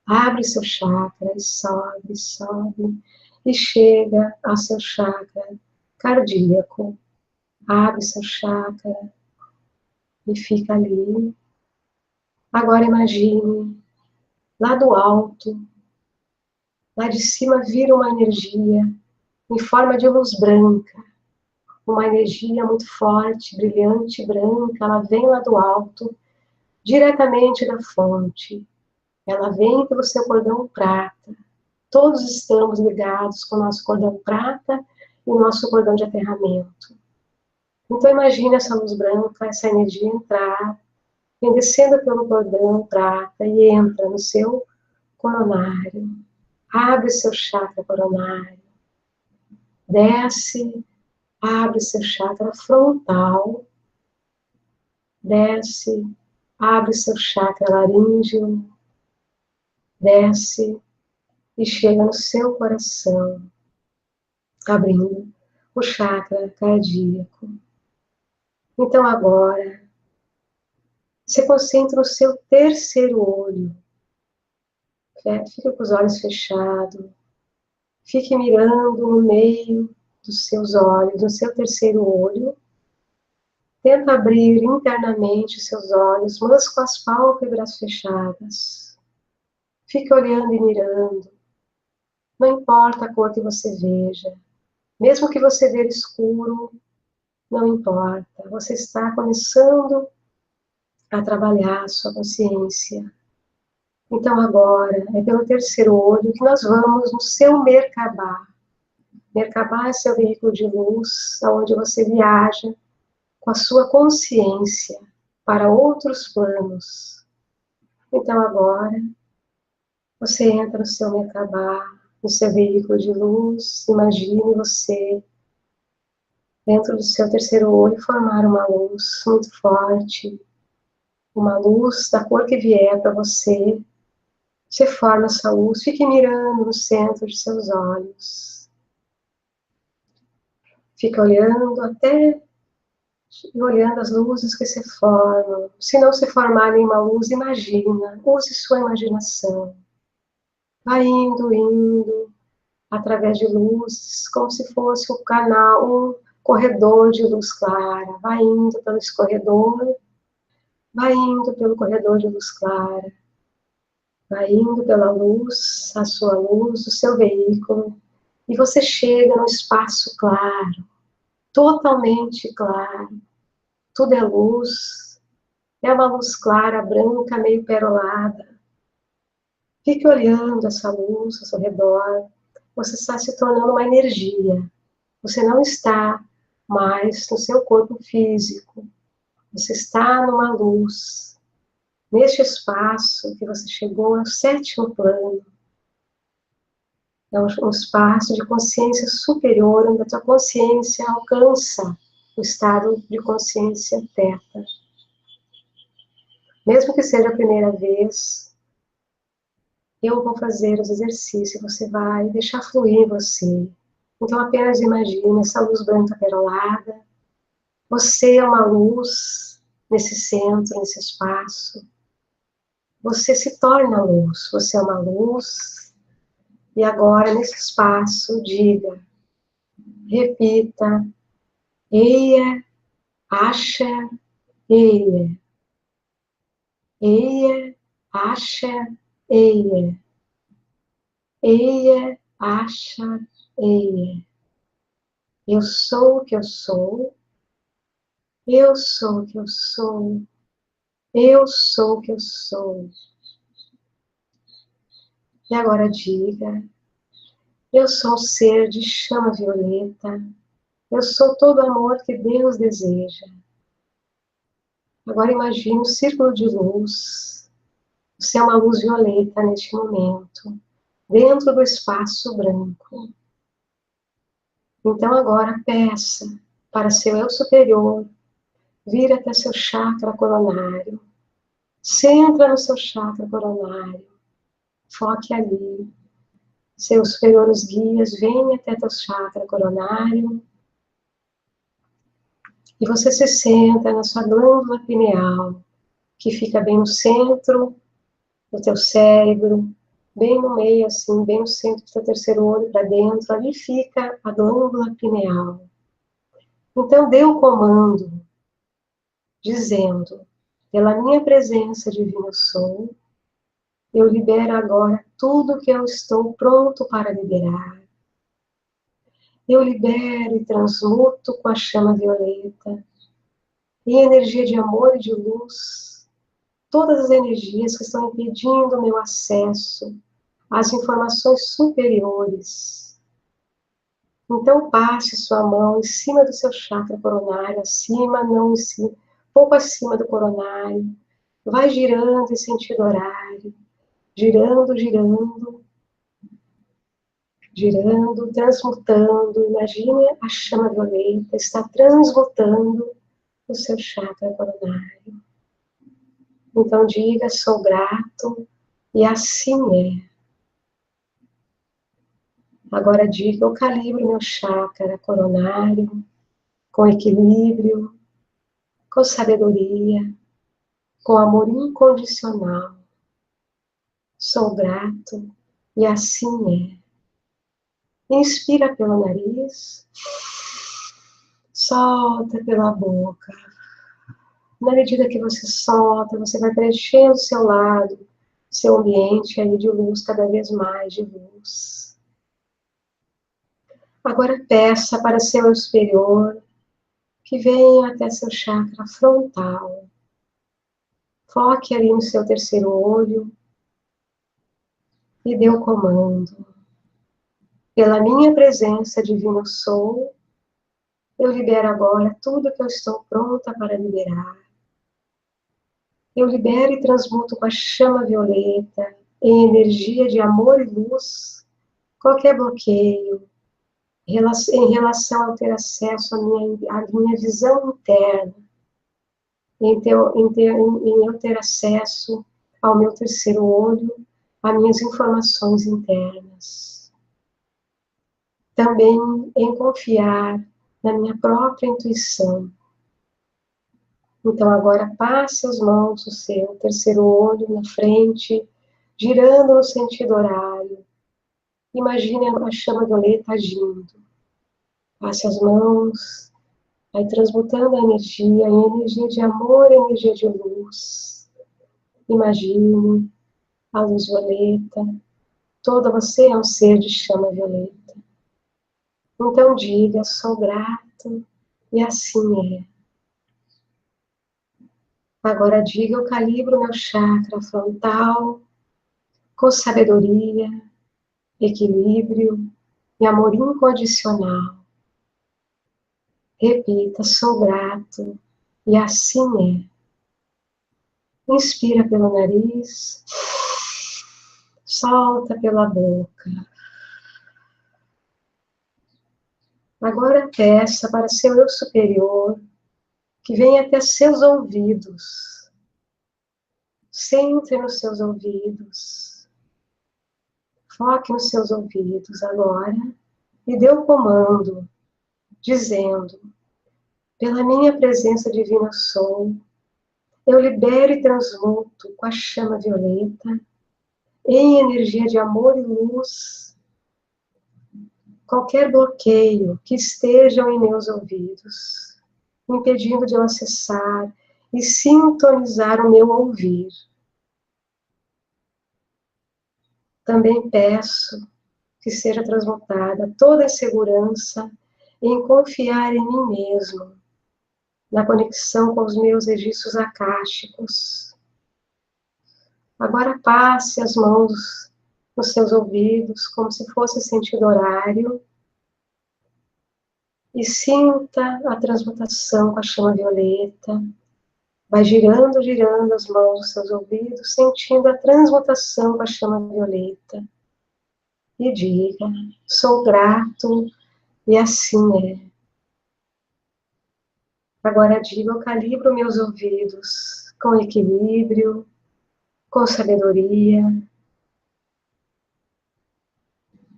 Abre seu chakra e sobe, sobe. E chega ao seu chakra cardíaco. Abre seu chakra e fica ali. Agora imagine, lá do alto, lá de cima vira uma energia em forma de luz branca. Uma energia muito forte, brilhante, branca. Ela vem lá do alto, diretamente da fonte. Ela vem pelo seu cordão prata. Todos estamos ligados com o nosso cordão prata e o nosso cordão de aterramento. Então imagine essa luz branca, essa energia entrar, vem descendo pelo cordão prata e entra no seu coronário. Abre seu chakra coronário. Desce, abre seu chakra frontal. Desce, abre seu chakra laríngeo. Desce e chega no seu coração, abrindo o chakra cardíaco. Então agora, se concentra no seu terceiro olho. Fique com os olhos fechados. Fique mirando no meio dos seus olhos, no seu terceiro olho. Tenta abrir internamente os seus olhos, mas com as pálpebras fechadas. Fique olhando e mirando. Não importa a cor que você veja. Mesmo que você veja escuro, não importa. Você está começando a trabalhar a sua consciência. Então agora, é pelo terceiro olho que nós vamos no seu Merkabah. Merkabah é seu veículo de luz, onde você viaja com a sua consciência. para outros planos. Então agora, você entra no seu Merkabah, no seu veículo de luz. Imagine você, dentro do seu terceiro olho, formar uma luz muito forte, uma luz da cor que vier para você. Você forma essa luz, fique mirando no centro de seus olhos. Fica olhando até, olhando as luzes que se formam. Se não se formar nenhuma luz, imagina, use sua imaginação. Vai indo, através de luzes, como se fosse um canal, um corredor de luz clara. Vai indo pelo esse corredor, vai indo pelo corredor de luz clara. Vai indo pela luz, a sua luz, o seu veículo, e você chega num espaço claro, totalmente claro. Tudo é luz, é uma luz clara, branca, meio perolada. Fique olhando essa luz ao seu redor. Você está se tornando uma energia. Você não está mais no seu corpo físico. Você está numa luz. Neste espaço que você chegou, é o sétimo plano. É um espaço de consciência superior, onde a tua consciência alcança o estado de consciência teta. Mesmo que seja a primeira vez, eu vou fazer os exercícios, você vai deixar fluir em você. Então apenas imagine essa luz branca perolada. Você é uma luz nesse centro, nesse espaço. Você se torna luz, você é uma luz. E agora, nesse espaço, diga, repita, Eia, Asha, Eia. Eia, Asha, Eia. Eia, Asha, Eia. Eu sou o que eu sou. Eu sou o que eu sou. Eu sou o que eu sou. E agora diga, eu sou um ser de chama violeta. Eu sou todo amor que Deus deseja. Agora imagine um círculo de luz. Você é uma luz violeta neste momento, dentro do espaço branco. Então agora peça para seu eu superior vir até seu chakra coronário. Centra no seu chakra coronário. Foque ali. Seus superiores guias vêm até teu chakra coronário. E você se senta na sua glândula pineal, que fica bem no centro do teu cérebro, bem no meio, assim, bem no centro do teu terceiro olho para dentro. Ali fica a glândula pineal. Então dê o comando, dizendo, pela minha presença divina eu sou, eu libero agora tudo que eu estou pronto para liberar. Eu libero e transmuto com a chama violeta, em energia de amor e de luz, todas as energias que estão impedindo o meu acesso às informações superiores. Então passe sua mão em cima do seu chakra coronário, acima, não em cima, pouco acima do coronário. Vai girando em sentido horário, girando, girando, girando, transmutando. Imagine a chama violeta está transmutando o seu chakra coronário. Então diga, sou grato, e assim é. Agora diga, eu calibro meu chakra coronário com equilíbrio, com sabedoria, com amor incondicional. Sou grato, e assim é. Inspira pelo nariz, solta pela boca. Na medida que você solta, você vai preenchendo o seu lado, seu ambiente aí de luz, cada vez mais de luz. Agora peça para seu eu superior que venha até seu chakra frontal. Foque ali no seu terceiro olho e dê o comando. Pela minha presença divina eu sou, eu libero agora tudo que eu estou pronta para liberar. Eu libero e transmuto com a chama violeta, em energia de amor e luz, qualquer bloqueio em relação ao ter acesso à minha visão interna, em eu ter acesso ao meu terceiro olho, a minhas informações internas. Também em confiar na minha própria intuição. Então agora passe as mãos do seu terceiro olho na frente, girando no sentido horário. Imagine a chama violeta agindo. Passe as mãos, vai transmutando a energia em energia de amor, energia de luz. Imagine a luz violeta. Toda você é um ser de chama violeta. Então diga, sou grato, e assim é. Agora diga, eu calibro meu chakra frontal com sabedoria, equilíbrio e amor incondicional. Repita, sou grato, e assim é. Inspira pelo nariz, solta pela boca. Agora peça para seu eu superior que venha até seus ouvidos. Centre nos seus ouvidos. Foque nos seus ouvidos agora e dê o comando, dizendo: pela minha presença divina sou, eu libero e transmuto com a chama violeta, em energia de amor e luz, qualquer bloqueio que estejam em meus ouvidos, impedindo de eu acessar e sintonizar o meu ouvir. Também peço que seja transmutada toda a insegurança em confiar em mim mesmo, na conexão com os meus registros akáshicos. Agora passe as mãos nos seus ouvidos, como se fosse sentido horário, e sinta a transmutação com a chama violeta. Vai girando, girando as mãos nos seus ouvidos, sentindo a transmutação com a chama violeta. E diga, sou grato, e assim é. Agora diga, eu calibro meus ouvidos com equilíbrio, com sabedoria,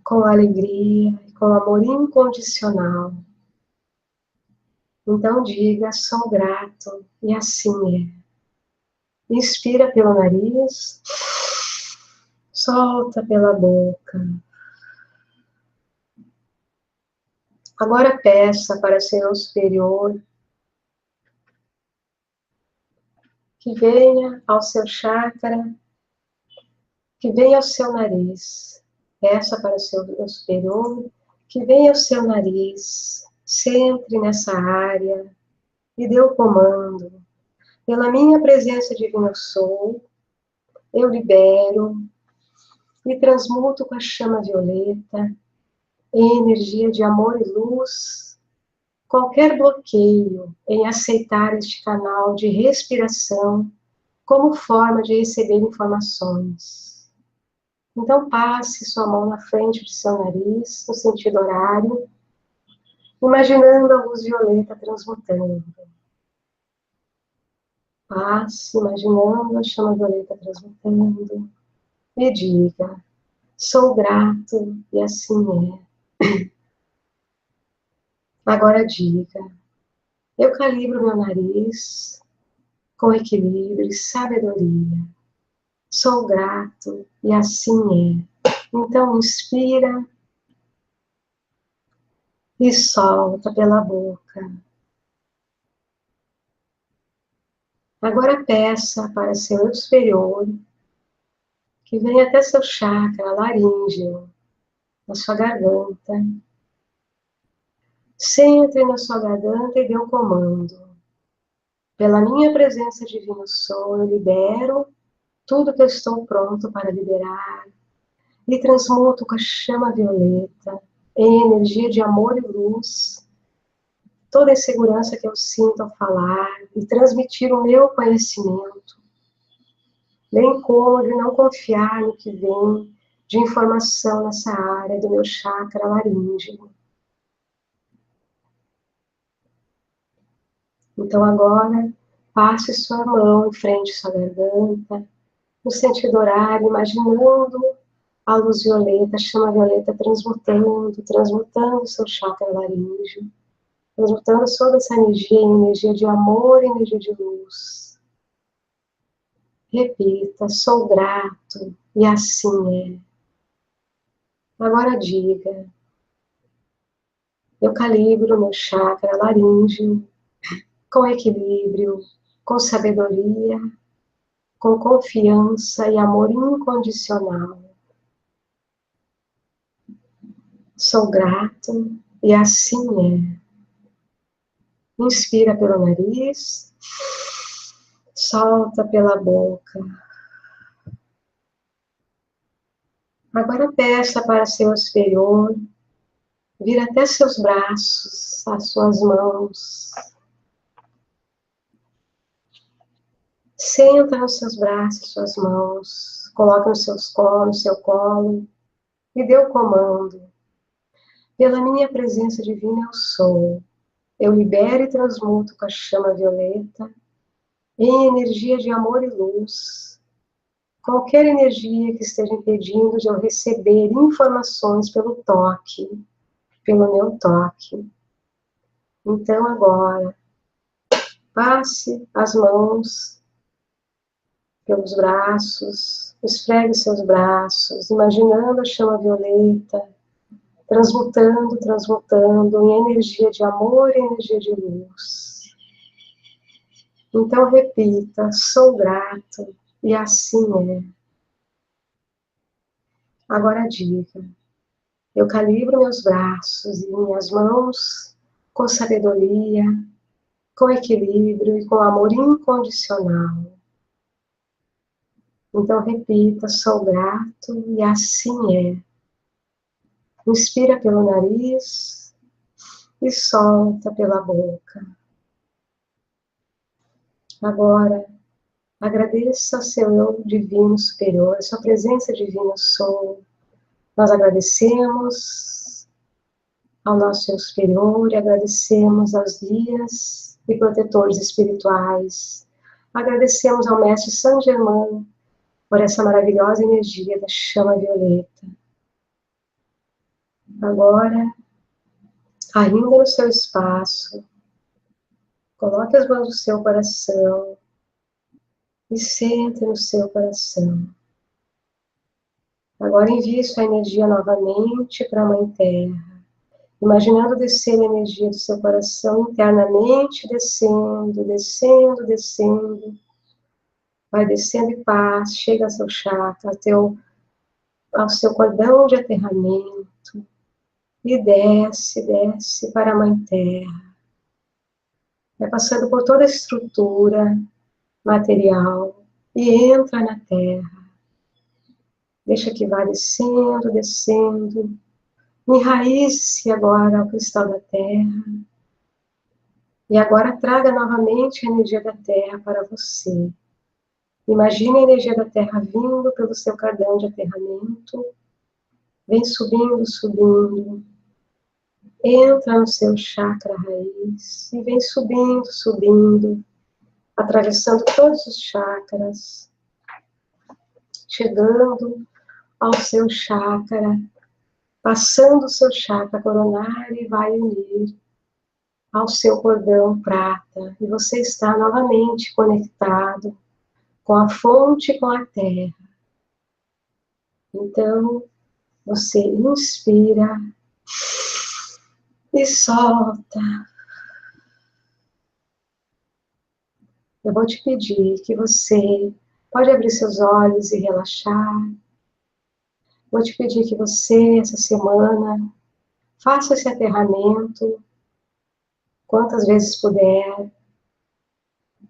com alegria, com amor incondicional. Então diga, sou grato, e assim é. Inspira pelo nariz, solta pela boca. Agora peça para seu eu superior que venha ao seu chakra, que venha ao seu nariz. Peça para o seu eu superior que venha ao seu nariz, centre nessa área e dê o comando. Pela minha presença divina eu sou, eu libero e transmuto com a chama violeta, em energia de amor e luz, qualquer bloqueio em aceitar este canal de respiração como forma de receber informações. Então passe sua mão na frente de seu nariz, no sentido horário, imaginando a luz violeta transmutando. Passe, imaginando a chama violeta transmutando. E diga, sou grato, e assim é. Agora diga, eu calibro meu nariz com equilíbrio e sabedoria. Sou grato, e assim é. Então inspira e solta pela boca. Agora peça para seu eu superior que venha até seu chakra laríngeo, na sua garganta. Centre na sua garganta e dê um comando. Pela minha presença divina sou, eu libero tudo que eu estou pronto para liberar e transmuto com a chama violeta, em energia de amor e luz, toda a insegurança que eu sinto ao falar e transmitir o meu conhecimento bem como de não confiar no que vem de informação nessa área do meu chakra laríngeo. Então agora, passe sua mão em frente à sua garganta, no sentido horário, imaginando a luz violeta, a chama violeta transmutando o seu chakra laríngeo, transmutando toda essa energia em energia de amor e energia de luz. Repita, sou grato, e assim é. Agora diga, eu calibro meu chakra laríngeo com equilíbrio, com sabedoria, com confiança e amor incondicional. Sou grato e assim é. Inspira pelo nariz, solta pela boca. Agora peça para seu superior vir até seus braços, as suas mãos. Senta nos seus braços, suas mãos. Coloca no seu colo e dê o comando. Pela minha presença divina eu sou. Eu libero e transmuto com a chama violeta em energia de amor e luz. Qualquer energia que esteja impedindo de eu receber informações pelo toque, pelo meu toque. Então agora, passe as mãos pelos braços, esfregue seus braços, imaginando a chama violeta, transmutando em energia de amor e energia de luz. Então repita, sou grato, e assim é. Agora diga, eu calibro meus braços e minhas mãos com sabedoria, com equilíbrio e com amor incondicional. Então repita, sou grato e assim é. Inspira pelo nariz e solta pela boca. Agora, agradeça ao seu eu divino superior, a sua presença divina eu sou. Nós agradecemos ao nosso eu superior e agradecemos aos guias e protetores espirituais. Agradecemos ao mestre Saint Germain por essa maravilhosa energia da chama violeta. Agora, ainda no seu espaço, coloque as mãos no seu coração e sente no seu coração. Agora envie sua energia novamente para a Mãe Terra, imaginando descer a energia do seu coração internamente, descendo, descendo, descendo. Vai descendo em paz, chega ao seu chakra, ao seu cordão de aterramento, e desce para a Mãe Terra. Vai passando por toda a estrutura material e entra na Terra. Deixa que vá descendo, descendo. Enraize-se agora ao cristal da Terra. E agora traga novamente a energia da Terra para você. Imagine a energia da Terra vindo pelo seu cordão de aterramento. Vem subindo, subindo. Entra no seu chakra raiz. E vem subindo, subindo. Atravessando todos os chakras. Chegando ao seu chakra. Passando o seu chakra coronário e vai unir ao seu cordão prata. E você está novamente conectado com a fonte e com a terra. Então, você inspira e solta. Eu vou te pedir que você pode abrir seus olhos e relaxar. Vou te pedir que você, essa semana, faça esse aterramento quantas vezes puder.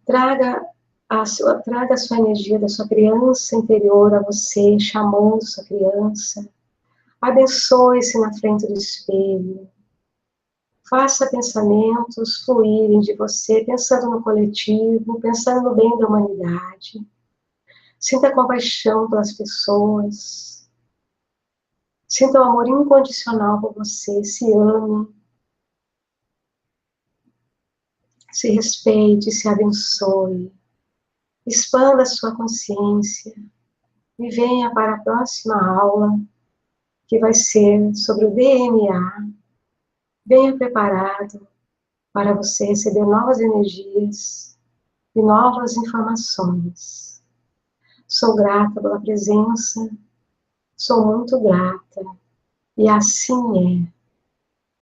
Traga a sua energia da sua criança interior a você, chamando sua criança. Abençoe-se na frente do espelho. Faça pensamentos fluírem de você, pensando no coletivo, pensando no bem da humanidade. Sinta compaixão pelas pessoas. Sinta o amor incondicional por você. Se ame. Se respeite, se abençoe. Expanda a sua consciência. E venha para a próxima aula, que vai ser sobre o DNA. Venha preparado para você receber novas energias e novas informações. Sou grata pela presença, sou muito grata, e assim é.